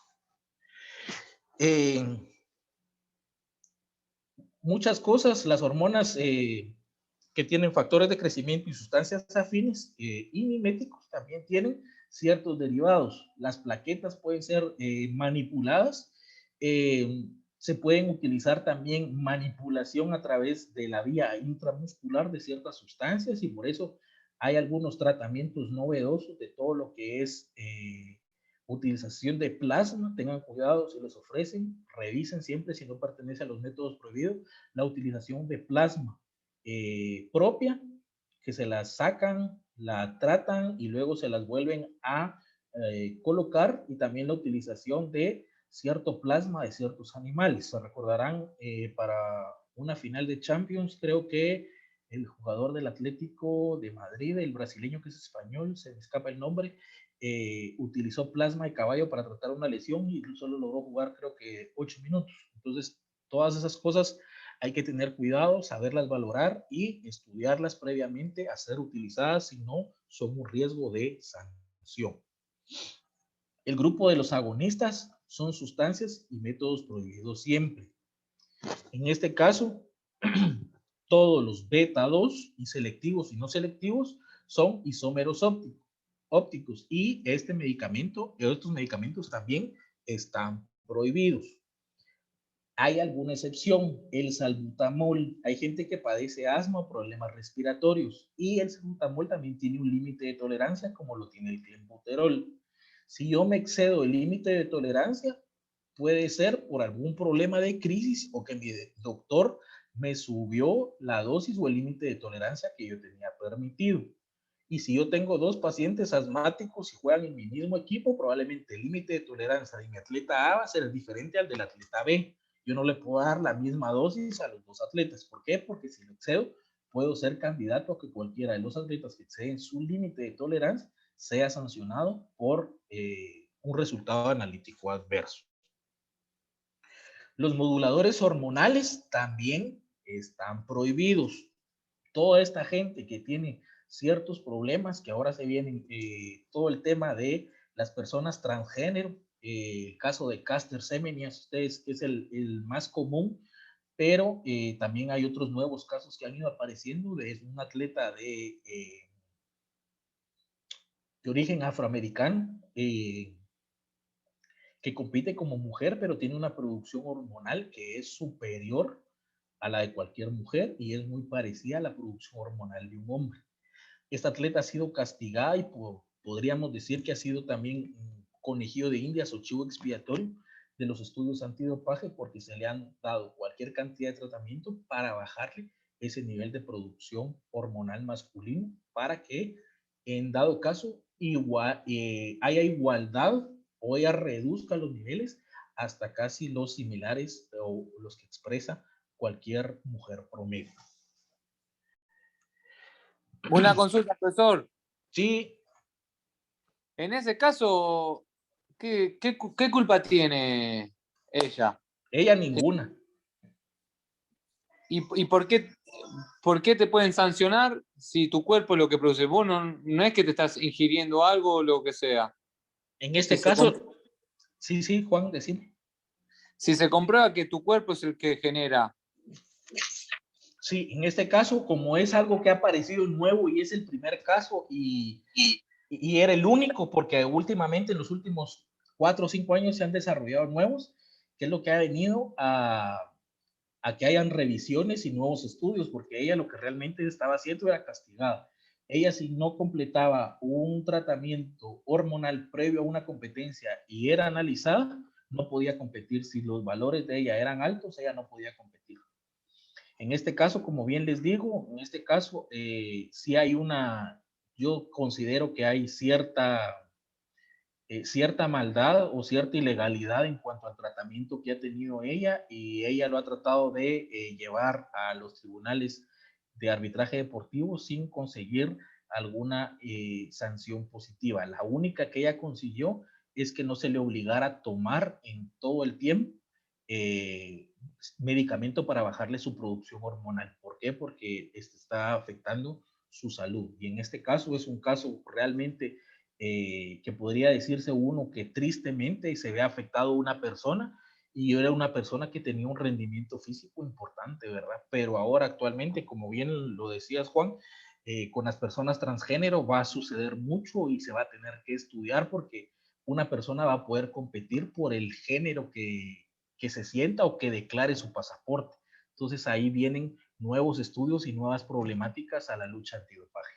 Muchas cosas, las hormonas que tienen factores de crecimiento y sustancias afines y miméticos también tienen ciertos derivados. Las plaquetas pueden ser manipuladas. Se pueden utilizar también manipulación a través de la vía intramuscular de ciertas sustancias y por eso hay algunos tratamientos novedosos de todo lo que es utilización de plasma. Tengan cuidado si les ofrecen, revisen siempre si no pertenece a los métodos prohibidos, la utilización de plasma propia, que se la sacan, la tratan y luego se las vuelven a colocar, y también la utilización de cierto plasma de ciertos animales. Se recordarán para una final de Champions, creo que el jugador del Atlético de Madrid, el brasileño que es español, se me escapa el nombre, utilizó plasma de caballo para tratar una lesión y solo logró jugar creo que 8 minutos. Entonces, todas esas cosas hay que tener cuidado, saberlas valorar y estudiarlas previamente a ser utilizadas, si no, son un riesgo de sanción. El grupo de los agonistas son sustancias y métodos prohibidos siempre. En este caso, todos los beta 2 y selectivos y no selectivos son isómeros ópticos y estos medicamentos también están prohibidos. Hay alguna excepción, el salbutamol. Hay gente que padece asma o problemas respiratorios y el salbutamol también tiene un límite de tolerancia como lo tiene el clenbuterol. Si yo me excedo el límite de tolerancia, puede ser por algún problema de crisis o que mi doctor me subió la dosis o el límite de tolerancia que yo tenía permitido. Y si yo tengo 2 pacientes asmáticos y juegan en mi mismo equipo, probablemente el límite de tolerancia de mi atleta A va a ser diferente al del atleta B. Yo no le puedo dar la misma dosis a los 2 atletas. ¿Por qué? Porque si lo excedo, puedo ser candidato a que cualquiera de los atletas que exceden su límite de tolerancia sea sancionado por un resultado analítico adverso. Los moduladores hormonales también están prohibidos. Toda esta gente que tiene ciertos problemas, que ahora se vienen, todo el tema de las personas transgénero, el caso de Caster Semenya, ustedes, que es el más común, pero también hay otros nuevos casos que han ido apareciendo de un atleta de origen afroamericano, que compite como mujer, pero tiene una producción hormonal que es superior a la de cualquier mujer y es muy parecida a la producción hormonal de un hombre. Esta atleta ha sido castigada y podríamos decir que ha sido también un conejillo de indias o chivo expiatorio de los estudios antidopaje porque se le han dado cualquier cantidad de tratamiento para bajarle ese nivel de producción hormonal masculino para que en dado caso haya igualdad o ella reduzca los niveles hasta casi los similares o los que expresa cualquier mujer promedio. Una consulta, profesor. Sí. En ese caso, ¿qué culpa tiene ella? Ella ninguna. ¿Y por qué te pueden sancionar si tu cuerpo es lo que produce? Vos no es que te estás ingiriendo algo o lo que sea. En este caso, sí, Juan, decime. Si se comprueba que tu cuerpo es el que genera. Sí, en este caso, como es algo que ha aparecido nuevo y es el primer caso y era el único, porque últimamente en los últimos 4 o 5 años se han desarrollado nuevos, que es lo que ha venido a que hayan revisiones y nuevos estudios, porque ella lo que realmente estaba haciendo era castigada. Ella, si no completaba un tratamiento hormonal previo a una competencia y era analizada, no podía competir. Si los valores de ella eran altos, ella no podía competir. En este caso, como bien les digo, en este caso, sí hay yo considero que hay cierta maldad o cierta ilegalidad en cuanto al tratamiento que ha tenido ella y ella lo ha tratado de llevar a los tribunales de arbitraje deportivo sin conseguir alguna sanción positiva. La única que ella consiguió es que no se le obligara a tomar en todo el tiempo medicamento para bajarle su producción hormonal. ¿Por qué? Porque está afectando su salud. Y en este caso es un caso realmente que podría decirse uno que tristemente se ve afectado una persona y yo era una persona que tenía un rendimiento físico importante, ¿verdad? Pero ahora actualmente, como bien lo decías, Juan, con las personas transgénero va a suceder mucho y se va a tener que estudiar porque una persona va a poder competir por el género que se sienta o que declare su pasaporte. Entonces ahí vienen nuevos estudios y nuevas problemáticas a la lucha antidopaje.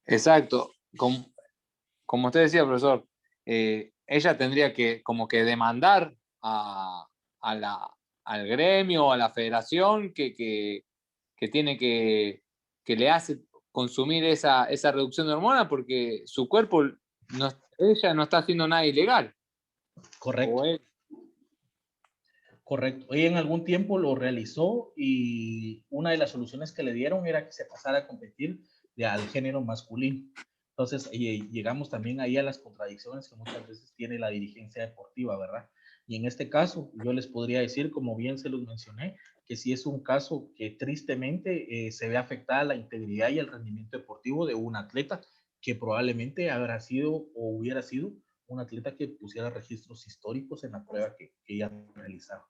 Exacto. Como usted decía, profesor, ella tendría que como que demandar al gremio, a la federación que tiene que le hace consumir esa reducción de hormonas porque su cuerpo, ella no está haciendo nada ilegal. Correcto. Correcto. Ella en algún tiempo lo realizó y una de las soluciones que le dieron era que se pasara a competir al género masculino. Entonces, llegamos también ahí a las contradicciones que muchas veces tiene la dirigencia deportiva, ¿verdad? Y en este caso, yo les podría decir, como bien se los mencioné, que sí es un caso que tristemente se ve afectada la integridad y el rendimiento deportivo de un atleta que probablemente habrá sido o hubiera sido un atleta que pusiera registros históricos en la prueba que ella realizaba.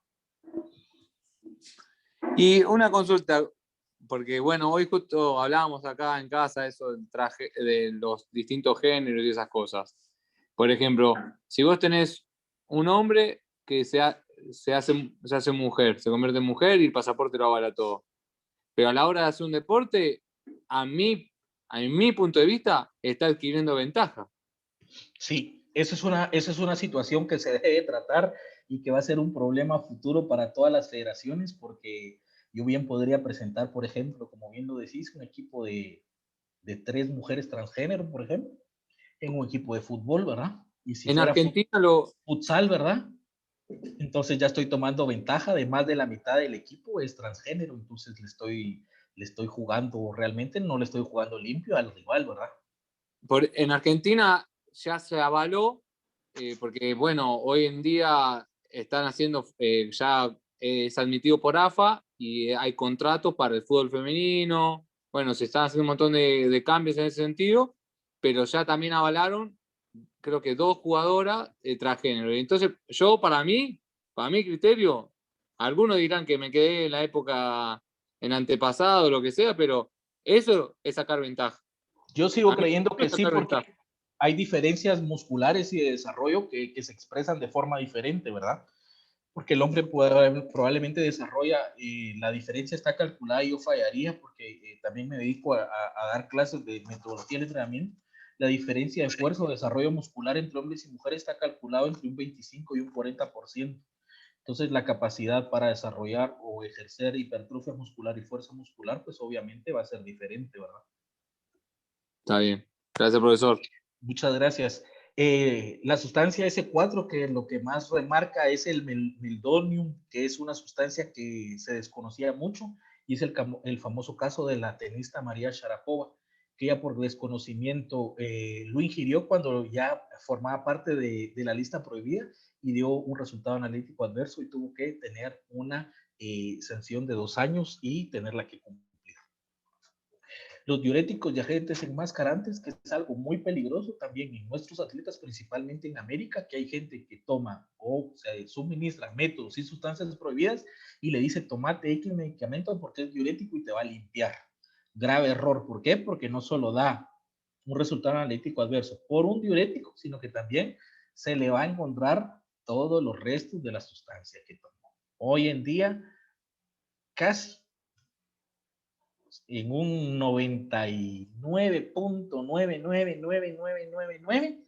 Y una consulta, porque bueno, hoy justo hablábamos acá en casa eso del traje, de los distintos géneros y esas cosas. Por ejemplo, si vos tenés un hombre que se hace mujer, se convierte en mujer y el pasaporte lo avala todo. Pero a la hora de hacer un deporte, a mi punto de vista, está adquiriendo ventaja. Sí, esa es una situación que se debe tratar y que va a ser un problema futuro para todas las federaciones, porque yo bien podría presentar, por ejemplo, como bien lo decís, un equipo de 3 mujeres transgénero, por ejemplo, en un equipo de fútbol, ¿verdad? Y si En fuera Argentina futsal, ¿verdad? Entonces ya estoy tomando ventaja de más de la mitad del equipo es transgénero, entonces le estoy jugando realmente, no le estoy jugando limpio al rival, ¿verdad? en Argentina ya se avaló, porque bueno, hoy en día están haciendo, ya es admitido por AFA y hay contratos para el fútbol femenino. Bueno, se están haciendo un montón de cambios en ese sentido, pero ya también avalaron, creo que 2 jugadoras transgénero. Entonces, para mi criterio, algunos dirán que me quedé en la época, en antepasado, lo que sea, pero eso es sacar ventaja. Yo sigo A mí creyendo me que sí, sacar porque ventaja. hay diferencias musculares y de desarrollo que se expresan de forma diferente, ¿verdad? Porque el hombre probablemente desarrolla, la diferencia está calculada y yo fallaría porque también me dedico a dar clases de metodología de entrenamiento. La diferencia de fuerza o desarrollo muscular entre hombres y mujeres está calculado entre un 25 y un 40%. Entonces la capacidad para desarrollar o ejercer hipertrofia muscular y fuerza muscular, pues obviamente va a ser diferente, ¿verdad? Está bien. Gracias, profesor. Muchas gracias. La sustancia S4, que lo que más remarca es el meldonium, que es una sustancia que se desconocía mucho, y es el famoso caso de la tenista María Sharapova, que ella por desconocimiento lo ingirió cuando ya formaba parte de la lista prohibida y dio un resultado analítico adverso y tuvo que tener una sanción de 2 años y tenerla que cumplir. Los diuréticos y agentes enmascarantes, que es algo muy peligroso también en nuestros atletas, principalmente en América, que hay gente que toma o se suministra métodos y sustancias prohibidas y le dice tomate X medicamento porque es diurético y te va a limpiar. Grave error. ¿Por qué? Porque no solo da un resultado analítico adverso por un diurético, sino que también se le va a encontrar todos los restos de la sustancia que tomó. Hoy en día, casi en un 99.999999,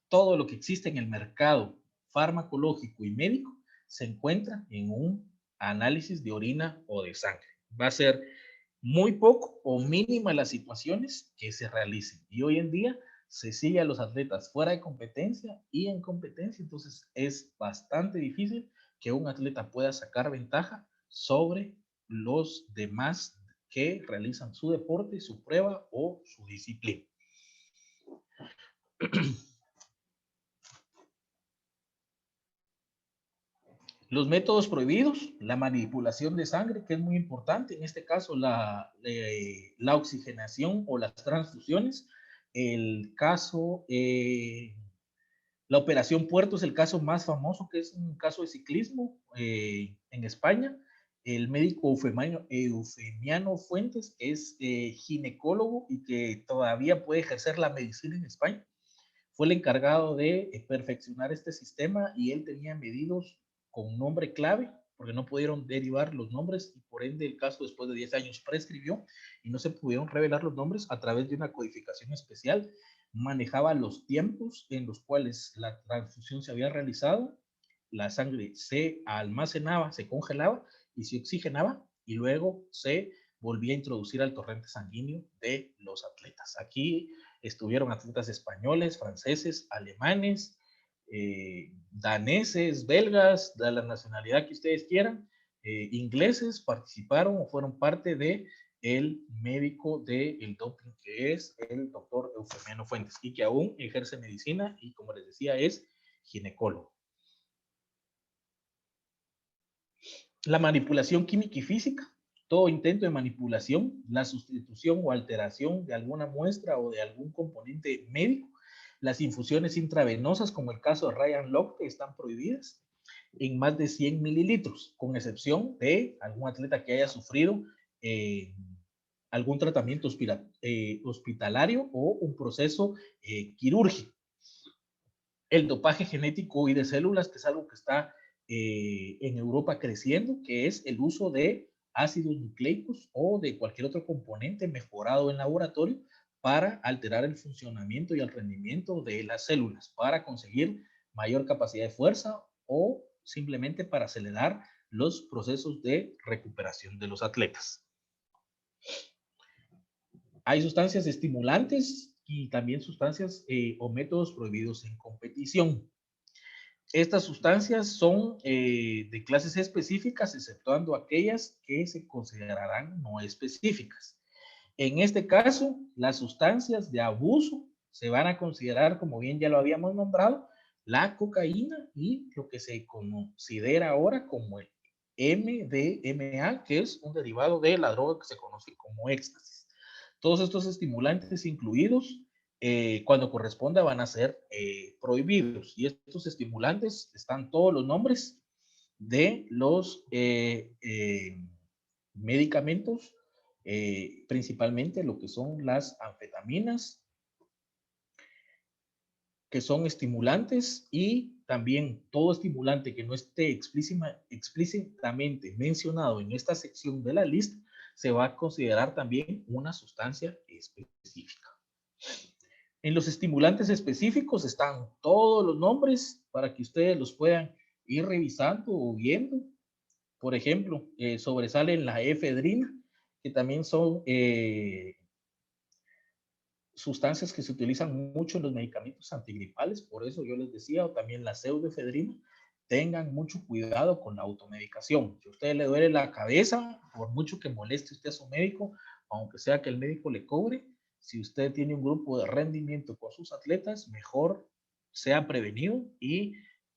todo lo que existe en el mercado farmacológico y médico se encuentra en un análisis de orina o de sangre. Va a ser muy poco o mínima las situaciones que se realicen. Y hoy en día se sigue a los atletas fuera de competencia y en competencia, entonces es bastante difícil que un atleta pueda sacar ventaja sobre los demás que realizan su deporte, su prueba o su disciplina. Los métodos prohibidos, la manipulación de sangre, que es muy importante, en este caso la oxigenación o las transfusiones, el caso, la operación Puerto es el caso más famoso, que es un caso de ciclismo en España. El médico Eufemiano Fuentes es ginecólogo y que todavía puede ejercer la medicina en España. Fue el encargado de perfeccionar este sistema y él tenía medidos con nombre clave, porque no pudieron derivar los nombres y por ende el caso después de 10 años prescribió y no se pudieron revelar los nombres a través de una codificación especial. Manejaba los tiempos en los cuales la transfusión se había realizado, la sangre se almacenaba, se congelaba y se oxigenaba y luego se volvía a introducir al torrente sanguíneo de los atletas. Aquí estuvieron atletas españoles, franceses, alemanes, daneses, belgas, de la nacionalidad que ustedes quieran, ingleses, participaron o fueron parte de el médico del doping, que es el doctor Eufemiano Fuentes, y que aún ejerce medicina y, como les decía, es ginecólogo. La manipulación química y física, todo intento de manipulación, la sustitución o alteración de alguna muestra o de algún componente médico, las infusiones intravenosas, como el caso de Ryan Locke, están prohibidas en más de 100 mililitros, con excepción de algún atleta que haya sufrido algún tratamiento hospitalario o un proceso quirúrgico. El dopaje genético y de células, que es algo que está en Europa creciendo, que es el uso de ácidos nucleicos o de cualquier otro componente mejorado en laboratorio para alterar el funcionamiento y el rendimiento de las células, para conseguir mayor capacidad de fuerza o simplemente para acelerar los procesos de recuperación de los atletas. Hay sustancias estimulantes y también sustancias o métodos prohibidos en competición. Estas sustancias son de clases específicas, exceptuando aquellas que se considerarán no específicas. En este caso, las sustancias de abuso se van a considerar, como bien ya lo habíamos nombrado, la cocaína y lo que se considera ahora como el MDMA, que es un derivado de la droga que se conoce como éxtasis. Todos estos estimulantes incluidos, cuando corresponda, van a ser prohibidos. Y estos estimulantes están todos los nombres de los medicamentos, principalmente lo que son las anfetaminas, que son estimulantes, y también todo estimulante que no esté explícitamente mencionado en esta sección de la lista se va a considerar también una sustancia específica. En los estimulantes específicos están todos los nombres para que ustedes los puedan ir revisando o viendo. Por ejemplo, sobresalen la efedrina, que también son sustancias que se utilizan mucho en los medicamentos antigripales, por eso yo les decía, o también la pseudoefedrina. Tengan mucho cuidado con la automedicación. Si a usted le duele la cabeza, por mucho que moleste usted a su médico, aunque sea que el médico le cobre, si usted tiene un grupo de rendimiento con sus atletas, mejor sea prevenido y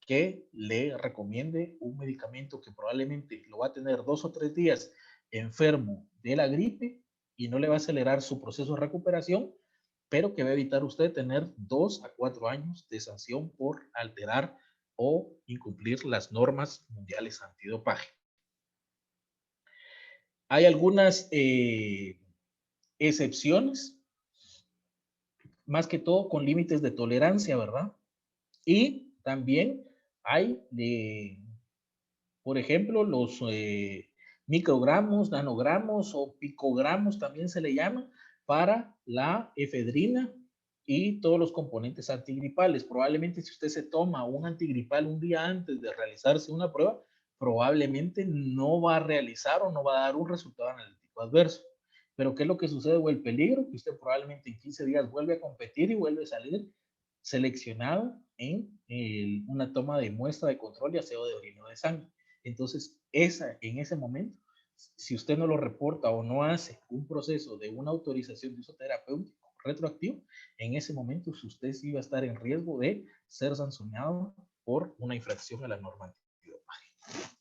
que le recomiende un medicamento que probablemente lo va a tener 2 o 3 días enfermo de la gripe y no le va a acelerar su proceso de recuperación, pero que va a evitar usted tener 2 a 4 años de sanción por alterar o incumplir las normas mundiales antidopaje. Hay algunas excepciones, más que todo con límites de tolerancia, ¿verdad? Y también hay, por ejemplo, los microgramos, nanogramos o picogramos también se le llama, para la efedrina y todos los componentes antigripales. Probablemente si usted se toma un antigripal un día antes de realizarse una prueba, probablemente no va a realizar o no va a dar un resultado analítico adverso. Pero ¿qué es lo que sucede o el peligro? Que usted probablemente en 15 días vuelve a competir y vuelve a salir seleccionado en una toma de muestra de control y aseo de orina o de sangre. Entonces, en ese momento, si usted no lo reporta o no hace un proceso de una autorización de uso terapéutico retroactivo, en ese momento usted sí va a estar en riesgo de ser sancionado por una infracción a la norma antidopaje.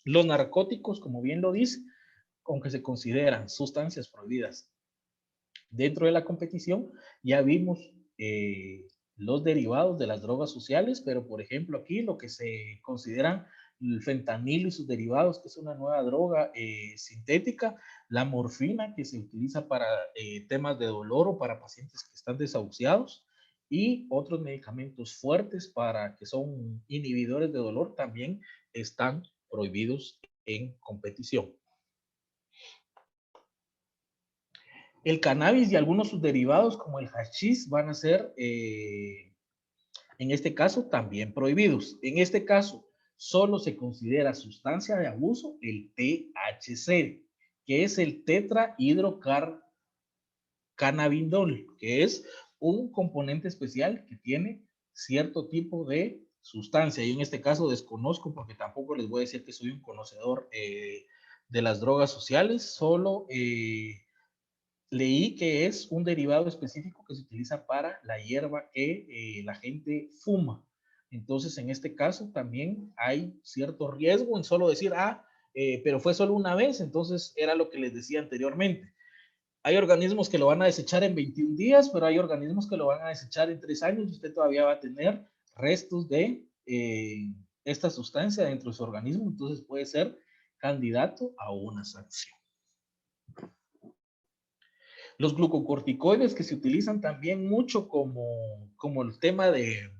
Los narcóticos, como bien lo dice, aunque se consideran sustancias prohibidas dentro de la competición, ya vimos los derivados de las drogas sociales, pero por ejemplo aquí lo que se consideran el fentanilo y sus derivados, que es una nueva droga sintética, la morfina, que se utiliza para temas de dolor o para pacientes que están desahuciados, y otros medicamentos fuertes para que son inhibidores de dolor también están prohibidos en competición. El cannabis y algunos sus derivados como el hachís van a ser, en este caso, también prohibidos. En este caso, solo se considera sustancia de abuso el THC, que es el tetrahidrocannabinol, que es un componente especial que tiene cierto tipo de sustancia. Y en este caso desconozco porque tampoco les voy a decir que soy un conocedor de las drogas sociales, solo leí que es un derivado específico que se utiliza para la hierba que la gente fuma. Entonces, en este caso también hay cierto riesgo en solo decir, pero fue solo una vez, entonces era lo que les decía anteriormente. Hay organismos que lo van a desechar en 21 días, pero hay organismos que lo van a desechar en 3 años y usted todavía va a tener restos de esta sustancia dentro de su organismo, entonces puede ser candidato a una sanción. Los glucocorticoides que se utilizan también mucho como el tema de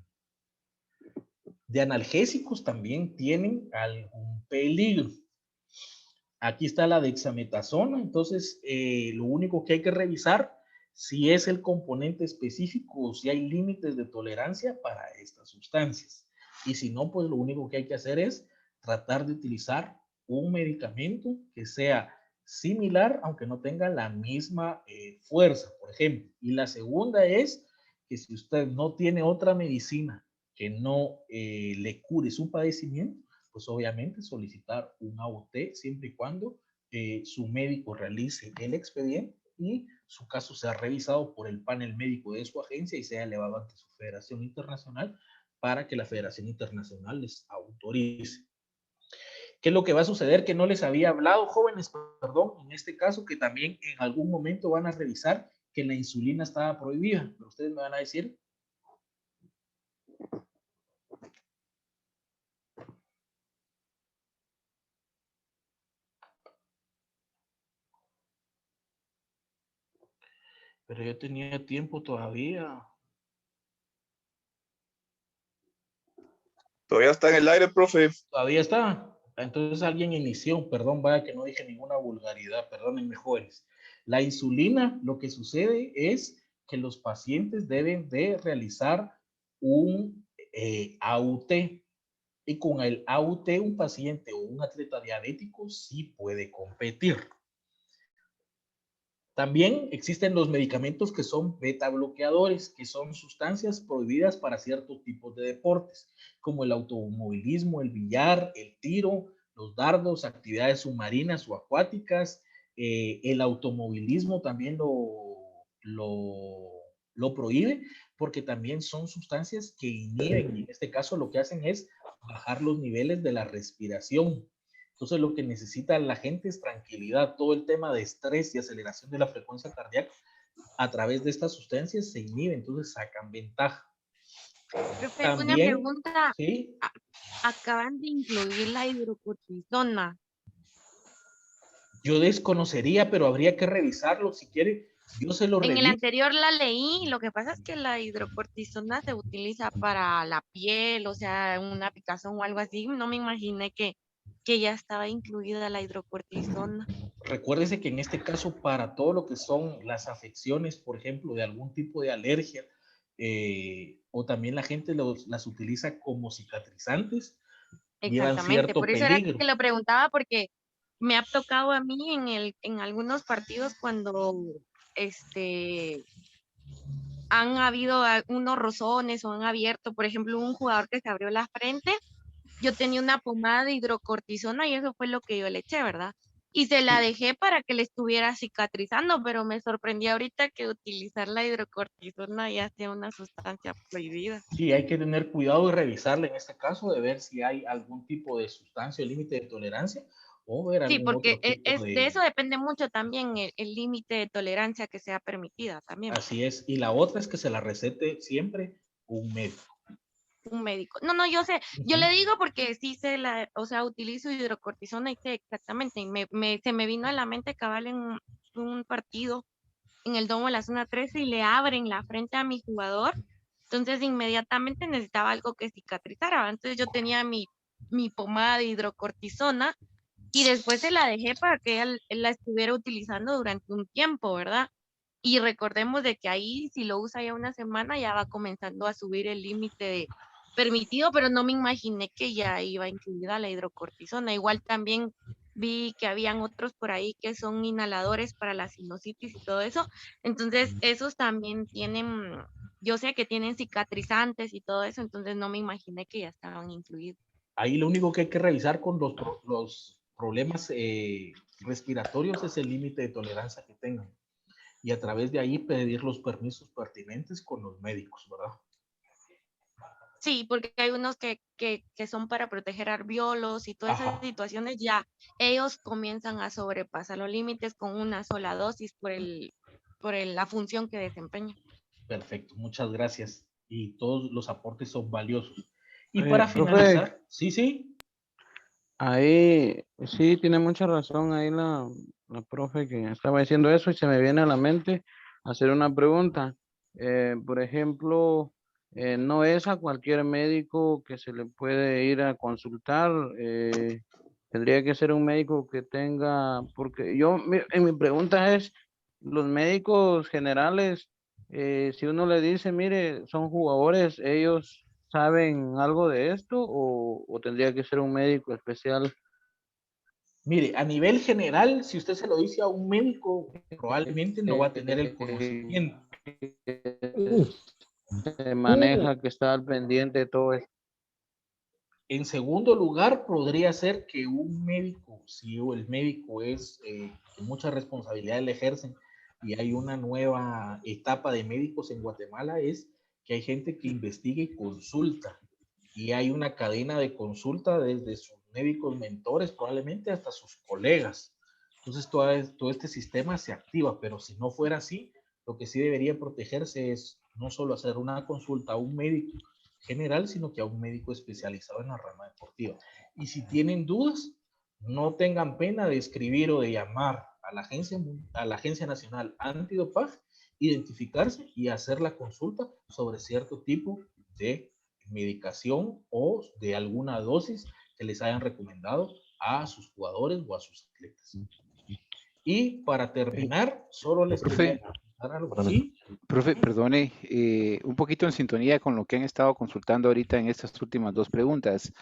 De analgésicos también tienen algún peligro. Aquí está la dexametasona, entonces lo único que hay que revisar si es el componente específico o si hay límites de tolerancia para estas sustancias. Y si no, pues lo único que hay que hacer es tratar de utilizar un medicamento que sea similar, aunque no tenga la misma fuerza, por ejemplo. Y la segunda es que si usted no tiene otra medicina que no le cure su padecimiento, pues obviamente solicitar un AUT siempre y cuando su médico realice el expediente y su caso sea revisado por el panel médico de su agencia y sea elevado ante su federación internacional para que la federación internacional les autorice. ¿Qué es lo que va a suceder? Que no les había hablado, jóvenes, perdón, en este caso, que también en algún momento van a revisar que la insulina estaba prohibida. Pero ustedes me van a decir. Pero yo tenía tiempo todavía. Todavía está en el aire, profe. Todavía está. Entonces alguien inició, perdón, vaya que no dije ninguna vulgaridad, perdónenme, jóvenes. La insulina, lo que sucede es que los pacientes deben de realizar un AUT. Y con el AUT, un paciente o un atleta diabético sí puede competir. También existen los medicamentos que son beta bloqueadores, que son sustancias prohibidas para ciertos tipos de deportes, como el automovilismo, el billar, el tiro, los dardos, actividades submarinas o acuáticas. El automovilismo también lo prohíbe, porque también son sustancias que inhiben, y en este caso lo que hacen es bajar los niveles de la respiración. Entonces lo que necesita la gente es tranquilidad. Todo el tema de estrés y aceleración de la frecuencia cardíaca a través de estas sustancias se inhibe, entonces sacan ventaja. Profe, una También, pregunta. ¿sí? Acaban de incluir la hidrocortisona. Yo desconocería, pero habría que revisarlo. Si quiere, yo se lo En el reviso. anterior la leí, lo que pasa es que la hidrocortisona se utiliza para la piel, o sea, una picazón o algo así. No me imaginé que ya estaba incluida la hidrocortisona. Recuérdese que en este caso, para todo lo que son las afecciones, por ejemplo, de algún tipo de alergia, o también la gente las utiliza como cicatrizantes, llevan Exactamente, cierto por eso era peligro. que lo preguntaba, porque me ha tocado a mí en algunos partidos cuando han habido unos rozones o han abierto, por ejemplo, un jugador que se abrió la frente, yo tenía una pomada de hidrocortisona y eso fue lo que yo le eché, ¿verdad? Y se la dejé para que le estuviera cicatrizando, pero me sorprendí ahorita que utilizar la hidrocortisona ya sea una sustancia prohibida. Sí, hay que tener cuidado y revisarla en este caso, de ver si hay algún tipo de sustancia o límite de tolerancia, o ver Sí, algún porque otro tipo de eso depende mucho también el límite de tolerancia que sea permitida también. Así es. Y la otra es que se la recete siempre un médico. Un médico. No, no, yo sé, yo le digo porque sí sé o sea, utilizo hidrocortisona y sé exactamente, y se me vino a la mente cabal en un partido en el domo de la zona 13 y le abren la frente a mi jugador, entonces inmediatamente necesitaba algo que cicatrizara, entonces yo tenía mi pomada de hidrocortisona y después se la dejé para que él la estuviera utilizando durante un tiempo, ¿verdad? Y recordemos de que ahí, si lo usa ya una semana, ya va comenzando a subir el límite permitido, pero no me imaginé que ya iba incluida la hidrocortisona. Igual también vi que habían otros por ahí que son inhaladores para la sinusitis y todo eso. Entonces, esos también tienen, yo sé que tienen cicatrizantes y todo eso, entonces no me imaginé que ya estaban incluidos. Ahí lo único que hay que revisar con los problemas respiratorios es el límite de tolerancia que tengan. Y a través de ahí pedir los permisos pertinentes con los médicos, ¿verdad? Sí, porque hay unos que son para proteger alvéolos y todas esas situaciones, ya ellos comienzan a sobrepasar los límites con una sola dosis por la función que desempeña. Perfecto, muchas gracias. Y todos los aportes son valiosos. Y para Profe, finalizar, sí. ahí sí tiene mucha razón ahí la profe que estaba diciendo eso y se me viene a la mente hacer una pregunta. Por ejemplo, no es a cualquier médico que se le puede ir a consultar. Tendría que ser un médico que tenga, porque en mi pregunta es, los médicos generales, si uno le dice, mire, son jugadores, ¿ellos saben algo de esto o tendría que ser un médico especial? Mire, a nivel general, si usted se lo dice a un médico, probablemente no va a tener el conocimiento. Se maneja que está al pendiente de todo esto. En segundo lugar, podría ser que un médico, si el médico es que mucha responsabilidad le ejercen y hay una nueva etapa de médicos en Guatemala, es que hay gente que investiga y consulta. Y hay una cadena de consulta desde sus médicos mentores, probablemente hasta sus colegas. Entonces, todo este sistema se activa, pero si no fuera así, lo que sí debería protegerse es no solo hacer una consulta a un médico general, sino que a un médico especializado en la rama deportiva. Y si tienen dudas, no tengan pena de escribir o de llamar a la Agencia Nacional Antidopaje, identificarse y hacer la consulta sobre cierto tipo de medicación o de alguna dosis que les hayan recomendado a sus jugadores o a sus atletas. Y para terminar, solo les quería comentar algo. ¿Sí? Profe, perdone, un poquito en sintonía con lo que han estado consultando ahorita en estas últimas dos preguntas.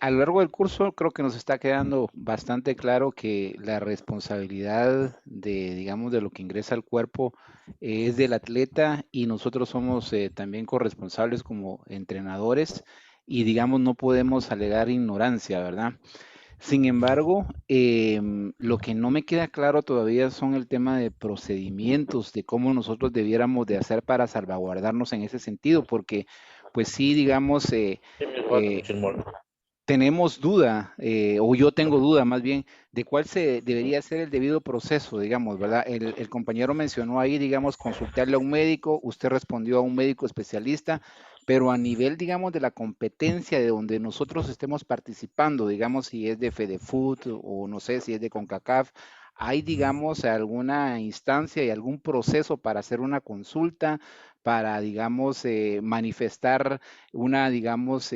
A lo largo del curso creo que nos está quedando bastante claro que la responsabilidad de, digamos, de lo que ingresa al cuerpo es del atleta y nosotros somos también corresponsables como entrenadores y, digamos, no podemos alegar ignorancia, ¿verdad? Sin embargo, lo que no me queda claro todavía son el tema de procedimientos, de cómo nosotros debiéramos de hacer para salvaguardarnos en ese sentido, porque pues sí, digamos, tenemos duda, o yo tengo duda más bien, de cuál se debería ser el debido proceso, digamos, ¿verdad? El compañero mencionó ahí, digamos, consultarle a un médico, usted respondió a un médico especialista, pero a nivel, digamos, de la competencia de donde nosotros estemos participando, digamos, si es de FedeFoot o no sé si es de CONCACAF, ¿hay, digamos, alguna instancia y algún proceso para hacer una consulta, para, digamos, manifestar una, digamos,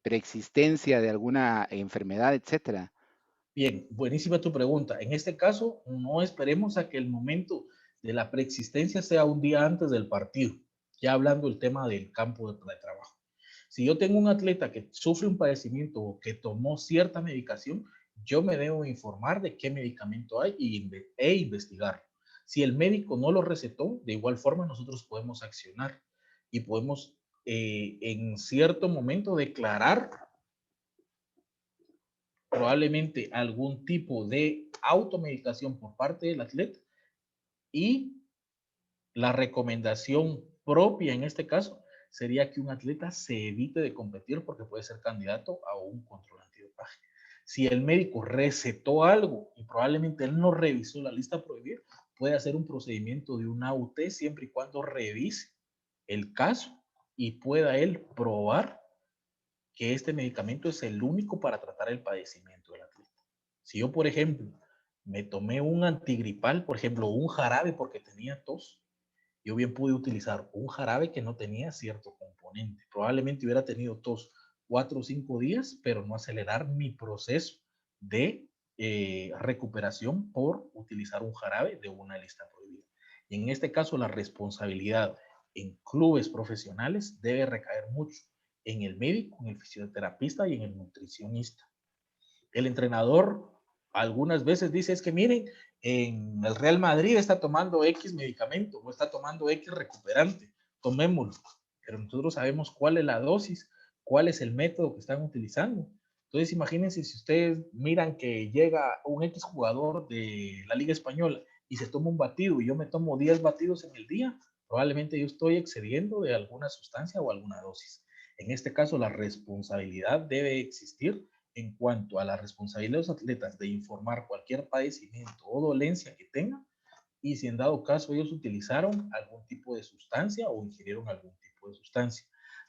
preexistencia de alguna enfermedad, etcétera? Bien, buenísima tu pregunta. En este caso, no esperemos a que el momento de la preexistencia sea un día antes del partido, ya hablando del tema del campo de trabajo. Si yo tengo un atleta que sufre un padecimiento o que tomó cierta medicación, yo me debo informar de qué medicamento hay e investigar. Si el médico no lo recetó, de igual forma nosotros podemos accionar y podemos en cierto momento declarar probablemente algún tipo de automedicación por parte del atleta y la recomendación propia en este caso sería que un atleta se evite de competir porque puede ser candidato a un control antidopaje. Si el médico recetó algo y probablemente él no revisó la lista prohibida, puede hacer un procedimiento de una AUT siempre y cuando revise el caso y pueda él probar que este medicamento es el único para tratar el padecimiento del atleta. Si yo, por ejemplo, me tomé un antigripal, por ejemplo, un jarabe porque tenía tos, yo bien pude utilizar un jarabe que no tenía cierto componente. Probablemente hubiera tenido tos 4 o 5 días, pero no acelerar mi proceso de recuperación por utilizar un jarabe de una lista prohibida. Y en este caso, la responsabilidad en clubes profesionales debe recaer mucho en el médico, en el fisioterapista y en el nutricionista. El entrenador algunas veces dice, es que miren, en el Real Madrid está tomando X medicamento o está tomando X recuperante, tomémoslo. Pero nosotros sabemos cuál es la dosis, cuál es el método que están utilizando. Entonces, imagínense si ustedes miran que llega un X jugador de la Liga Española y se toma un batido y yo me tomo 10 batidos en el día, probablemente yo estoy excediendo de alguna sustancia o alguna dosis. En este caso, la responsabilidad debe existir en cuanto a la responsabilidad de los atletas de informar cualquier padecimiento o dolencia que tengan y si en dado caso ellos utilizaron algún tipo de sustancia o ingirieron algún tipo de sustancia.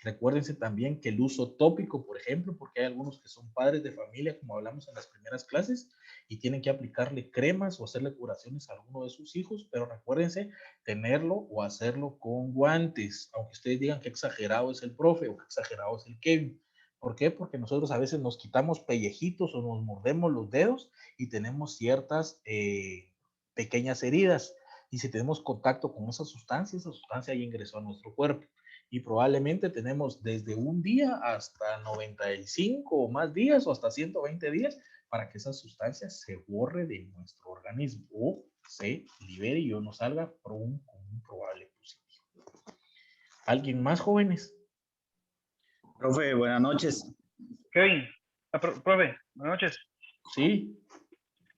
Recuérdense también que el uso tópico, por ejemplo, porque hay algunos que son padres de familia, como hablamos en las primeras clases, y tienen que aplicarle cremas o hacerle curaciones a alguno de sus hijos, pero recuérdense tenerlo o hacerlo con guantes, aunque ustedes digan que exagerado es el profe o que exagerado es el Kevin. ¿Por qué? Porque nosotros a veces nos quitamos pellejitos o nos mordemos los dedos y tenemos ciertas pequeñas heridas. Y si tenemos contacto con esa sustancia ya ingresó a nuestro cuerpo. Y probablemente tenemos desde un día hasta 95 o más días o hasta 120 días para que esa sustancia se borre de nuestro organismo o se libere y o no salga con un probable positivo. ¿Alguien más, jóvenes? Profe, buenas noches. Kevin, profe, buenas noches. Sí.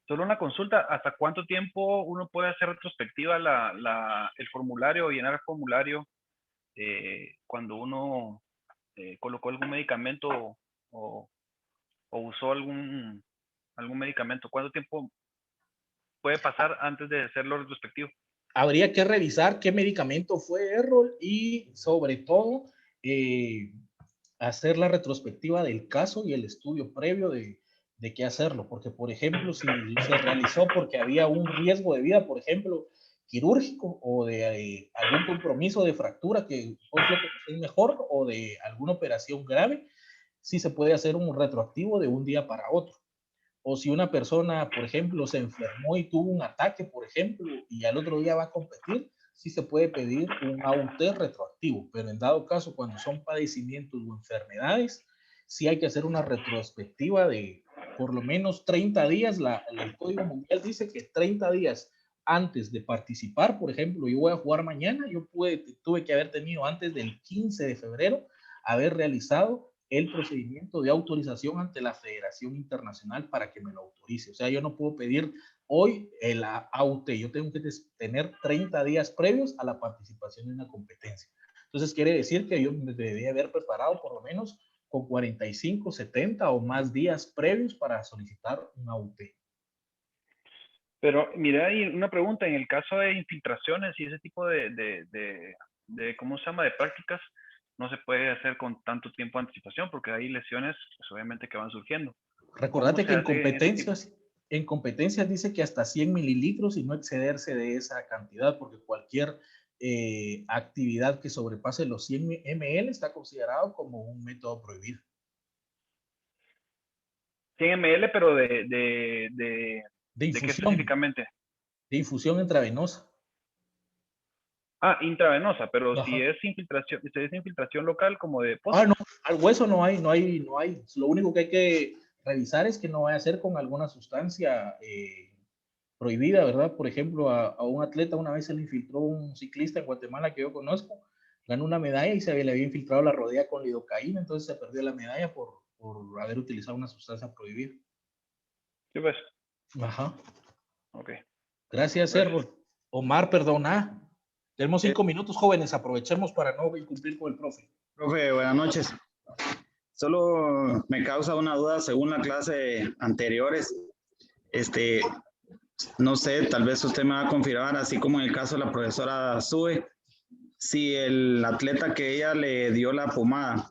Solo una consulta, ¿hasta cuánto tiempo uno puede hacer retrospectiva el formulario, llenar el formulario cuando uno colocó algún medicamento o usó algún medicamento? ¿Cuánto tiempo puede pasar antes de hacerlo retrospectivo? Habría que revisar qué medicamento fue Errol y sobre todo hacer la retrospectiva del caso y el estudio previo de qué hacerlo, porque por ejemplo si se realizó porque había un riesgo de vida, por ejemplo quirúrgico o de algún compromiso de fractura que es mejor o de alguna operación grave, sí se puede hacer un retroactivo de un día para otro. O si una persona, por ejemplo, se enfermó y tuvo un ataque, por ejemplo, y al otro día va a competir, sí se puede pedir un AUT retroactivo, pero en dado caso, cuando son padecimientos o enfermedades, sí hay que hacer una retrospectiva de por lo menos 30 días. El Código Mundial dice que 30 días antes de participar, por ejemplo, yo voy a jugar mañana, tuve que haber tenido antes del 15 de febrero, haber realizado el procedimiento de autorización ante la Federación Internacional para que me lo autorice. O sea, yo no puedo pedir hoy el AUT, yo tengo que tener 30 días previos a la participación en una competencia. Entonces quiere decir que yo me debería haber preparado por lo menos con 45, 70 o más días previos para solicitar un AUT. Pero mira, hay una pregunta, en el caso de infiltraciones y ese tipo ¿cómo se llama?, de prácticas, no se puede hacer con tanto tiempo de anticipación porque hay lesiones, pues obviamente que van surgiendo. Recordate que en competencias dice que hasta 100 mililitros y no excederse de esa cantidad, porque cualquier actividad que sobrepase los 100 ml está considerado como un método prohibido. 100 ml, pero de infusión. ¿De qué específicamente? De infusión intravenosa. Ah, intravenosa, pero si es infiltración local como de pozo. No, al hueso no hay. Lo único que hay que revisar es que no vaya a ser con alguna sustancia prohibida, ¿verdad? Por ejemplo, a un atleta una vez se le infiltró un ciclista en Guatemala que yo conozco, ganó una medalla y le había infiltrado la rodilla con lidocaína, entonces se perdió la medalla por haber utilizado una sustancia prohibida. ¿Qué ves? Ajá. Ok. Gracias, Errol. Omar, perdona. Tenemos 5 minutos, jóvenes, aprovechemos para no incumplir con el profe. Profe, buenas noches. Solo me causa una duda según la clase anteriores. No sé, tal vez usted me va a confirmar, así como en el caso de la profesora Sue, si el atleta que ella le dio la pomada,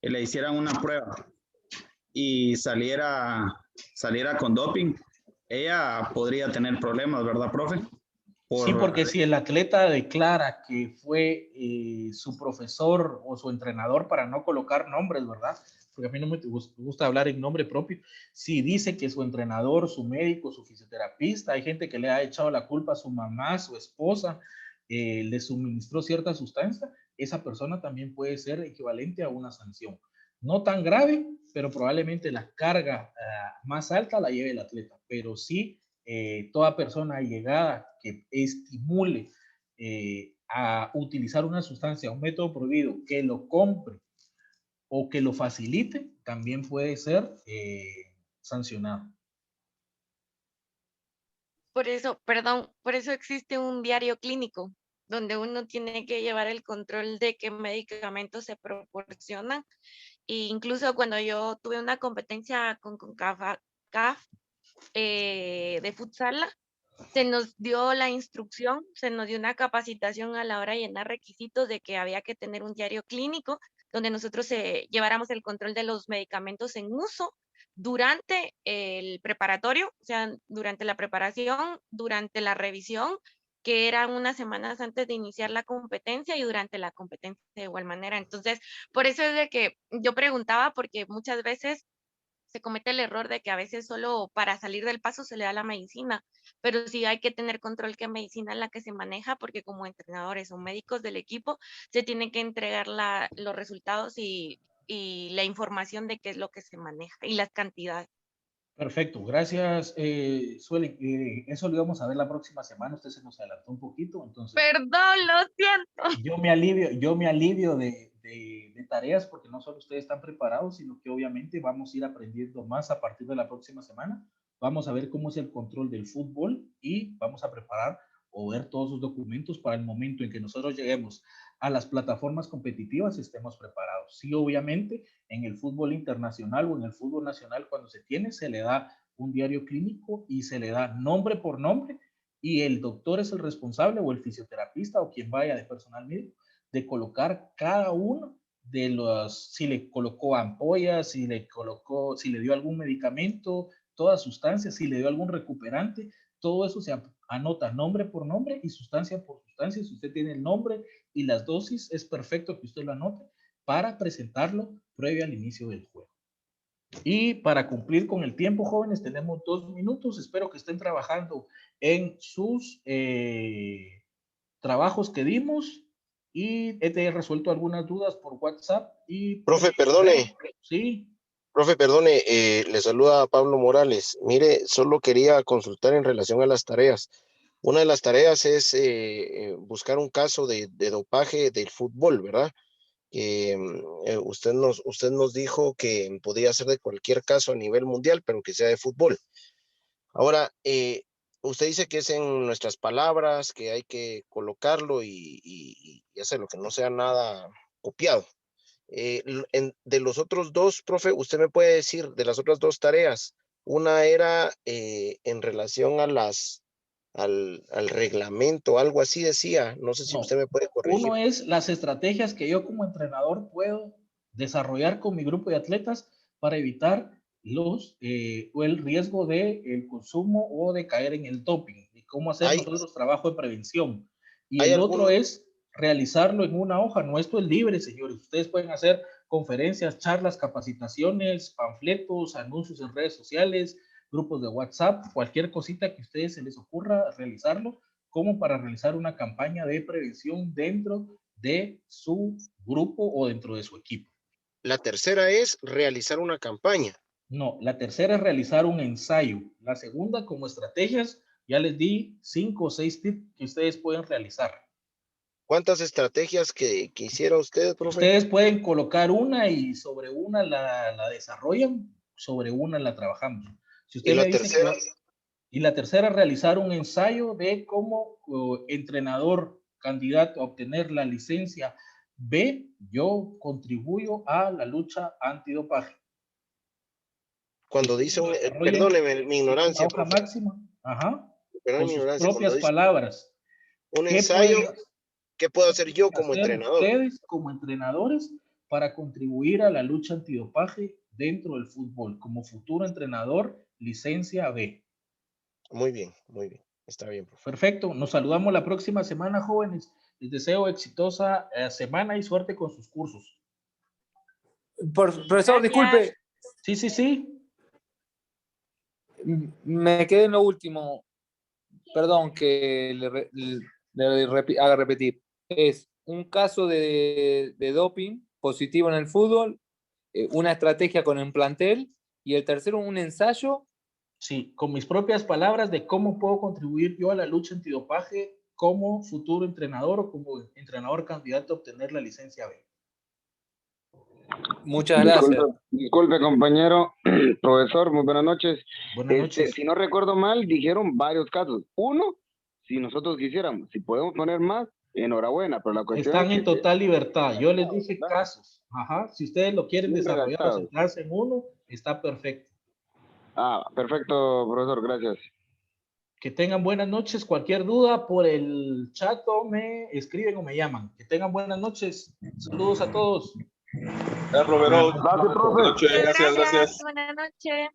le hicieran una prueba y saliera con doping, ella podría tener problemas, ¿verdad, profe? Sí, porque si el atleta declara que fue su profesor o su entrenador, para no colocar nombres, ¿verdad? Porque a mí no me gusta hablar en nombre propio. Si dice que su entrenador, su médico, su fisioterapista, hay gente que le ha echado la culpa a su mamá, su esposa, le suministró cierta sustancia, esa persona también puede ser equivalente a una sanción. No tan grave, pero probablemente la carga más alta la lleve el atleta, pero sí toda persona allegada que estimule a utilizar una sustancia, un método prohibido, que lo compre o que lo facilite, también puede ser sancionado. Por eso existe un diario clínico, donde uno tiene que llevar el control de qué medicamentos se proporcionan. E incluso cuando yo tuve una competencia con CAF de futsal, se nos dio la instrucción, se nos dio una capacitación a la hora de llenar requisitos de que había que tener un diario clínico donde nosotros lleváramos el control de los medicamentos en uso durante el preparatorio, o sea, durante la preparación, durante la revisión, que eran unas semanas antes de iniciar la competencia y durante la competencia de igual manera. Entonces, por eso es de que yo preguntaba, porque muchas veces se comete el error de que a veces solo para salir del paso se le da la medicina, pero sí hay que tener control qué medicina es la que se maneja, porque como entrenadores o médicos del equipo se tienen que entregar los resultados y la información de qué es lo que se maneja y las cantidades. Perfecto, gracias, Sueli. Eso lo íbamos a ver la próxima semana, usted se nos adelantó un poquito, entonces Perdón, lo siento. yo me alivio de tareas porque no solo ustedes están preparados, sino que obviamente vamos a ir aprendiendo más a partir de la próxima semana. Vamos a ver cómo es el control del fútbol y vamos a preparar o ver todos sus documentos para el momento en que nosotros lleguemos a las plataformas competitivas y estemos preparados. Sí, obviamente, en el fútbol internacional o en el fútbol nacional, cuando se tiene, se le da un diario clínico y se le da nombre por nombre y el doctor es el responsable o el fisioterapista o quien vaya de personal médico de colocar cada uno de los, si le colocó ampollas, si le dio algún medicamento, toda sustancia, si le dio algún recuperante, todo eso se anota nombre por nombre y sustancia por sustancia. Si usted tiene el nombre y las dosis, es perfecto que usted lo anote para presentarlo previo al inicio del juego. Y para cumplir con el tiempo, jóvenes, tenemos 2 minutos. Espero que estén trabajando en sus trabajos que dimos y he resuelto algunas dudas por WhatsApp. Profe, perdone. Sí. Profe, perdone, le saluda a Pablo Morales. Mire, solo quería consultar en relación a las tareas. Una de las tareas es buscar un caso de dopaje del fútbol, ¿verdad? Usted nos dijo que podía ser de cualquier caso a nivel mundial, pero que sea de fútbol. Ahora, usted dice que es en nuestras palabras, que hay que colocarlo y hacerlo, que no sea nada copiado. De los otros dos, profe, usted me puede decir de las otras dos tareas. Una era en relación a al reglamento, algo así decía. No sé si usted me puede corregir. Uno es las estrategias que yo como entrenador puedo desarrollar con mi grupo de atletas para evitar o el riesgo de el consumo o de caer en el doping y cómo hacer nosotros trabajo de prevención. Y el otro es realizarlo en una hoja. No, esto es libre, señores. Ustedes pueden hacer conferencias, charlas, capacitaciones, panfletos, anuncios en redes sociales, grupos de WhatsApp, cualquier cosita que a ustedes se les ocurra realizarlo, como para realizar una campaña de prevención dentro de su grupo o dentro de su equipo. La tercera es realizar una campaña. No, la tercera es realizar un ensayo. La segunda, como estrategias, ya les di 5 o 6 tips que ustedes pueden realizar. ¿Cuántas estrategias que hiciera usted, profe? Ustedes pueden colocar una y sobre una la desarrollan, sobre una la trabajamos. Si usted ¿Y la tercera? Y la tercera, realizar un ensayo de cómo entrenador candidato a obtener la licencia B, yo contribuyo a la lucha antidopaje. Cuando dice, perdóneme mi ignorancia, hoja máxima, ajá, con sus propias palabras. Un ensayo, ¿qué puedo hacer yo como entrenador? Ustedes como entrenadores para contribuir a la lucha antidopaje dentro del fútbol, como futuro entrenador, licencia B. Muy bien, está bien, profe. Perfecto, nos saludamos la próxima semana, jóvenes. Les deseo exitosa semana y suerte con sus cursos. Profesor, disculpe. Sí. Me quedé en lo último. Perdón que le haga repetir. Es un caso de doping positivo en el fútbol, una estrategia con el plantel y el tercero un ensayo. Sí, con mis propias palabras de cómo puedo contribuir yo a la lucha antidopaje como futuro entrenador o como entrenador candidato a obtener la licencia B. Muchas gracias. Disculpe, compañero, profesor, muy buenas noches. Buenas noches. Si no recuerdo mal, dijeron varios casos. Uno, si nosotros quisiéramos, si podemos poner más, enhorabuena, pero la cuestión están en total libertad. Yo les dije casos. Ajá, si ustedes lo quieren desarrollar o centrarse en uno, está perfecto. Perfecto, profesor, gracias. Que tengan buenas noches. Cualquier duda por el chat o me escriben o me llaman. Que tengan buenas noches. Saludos a todos. Romero. Gracias, profe. Buenas noches, gracias. Buenas noches.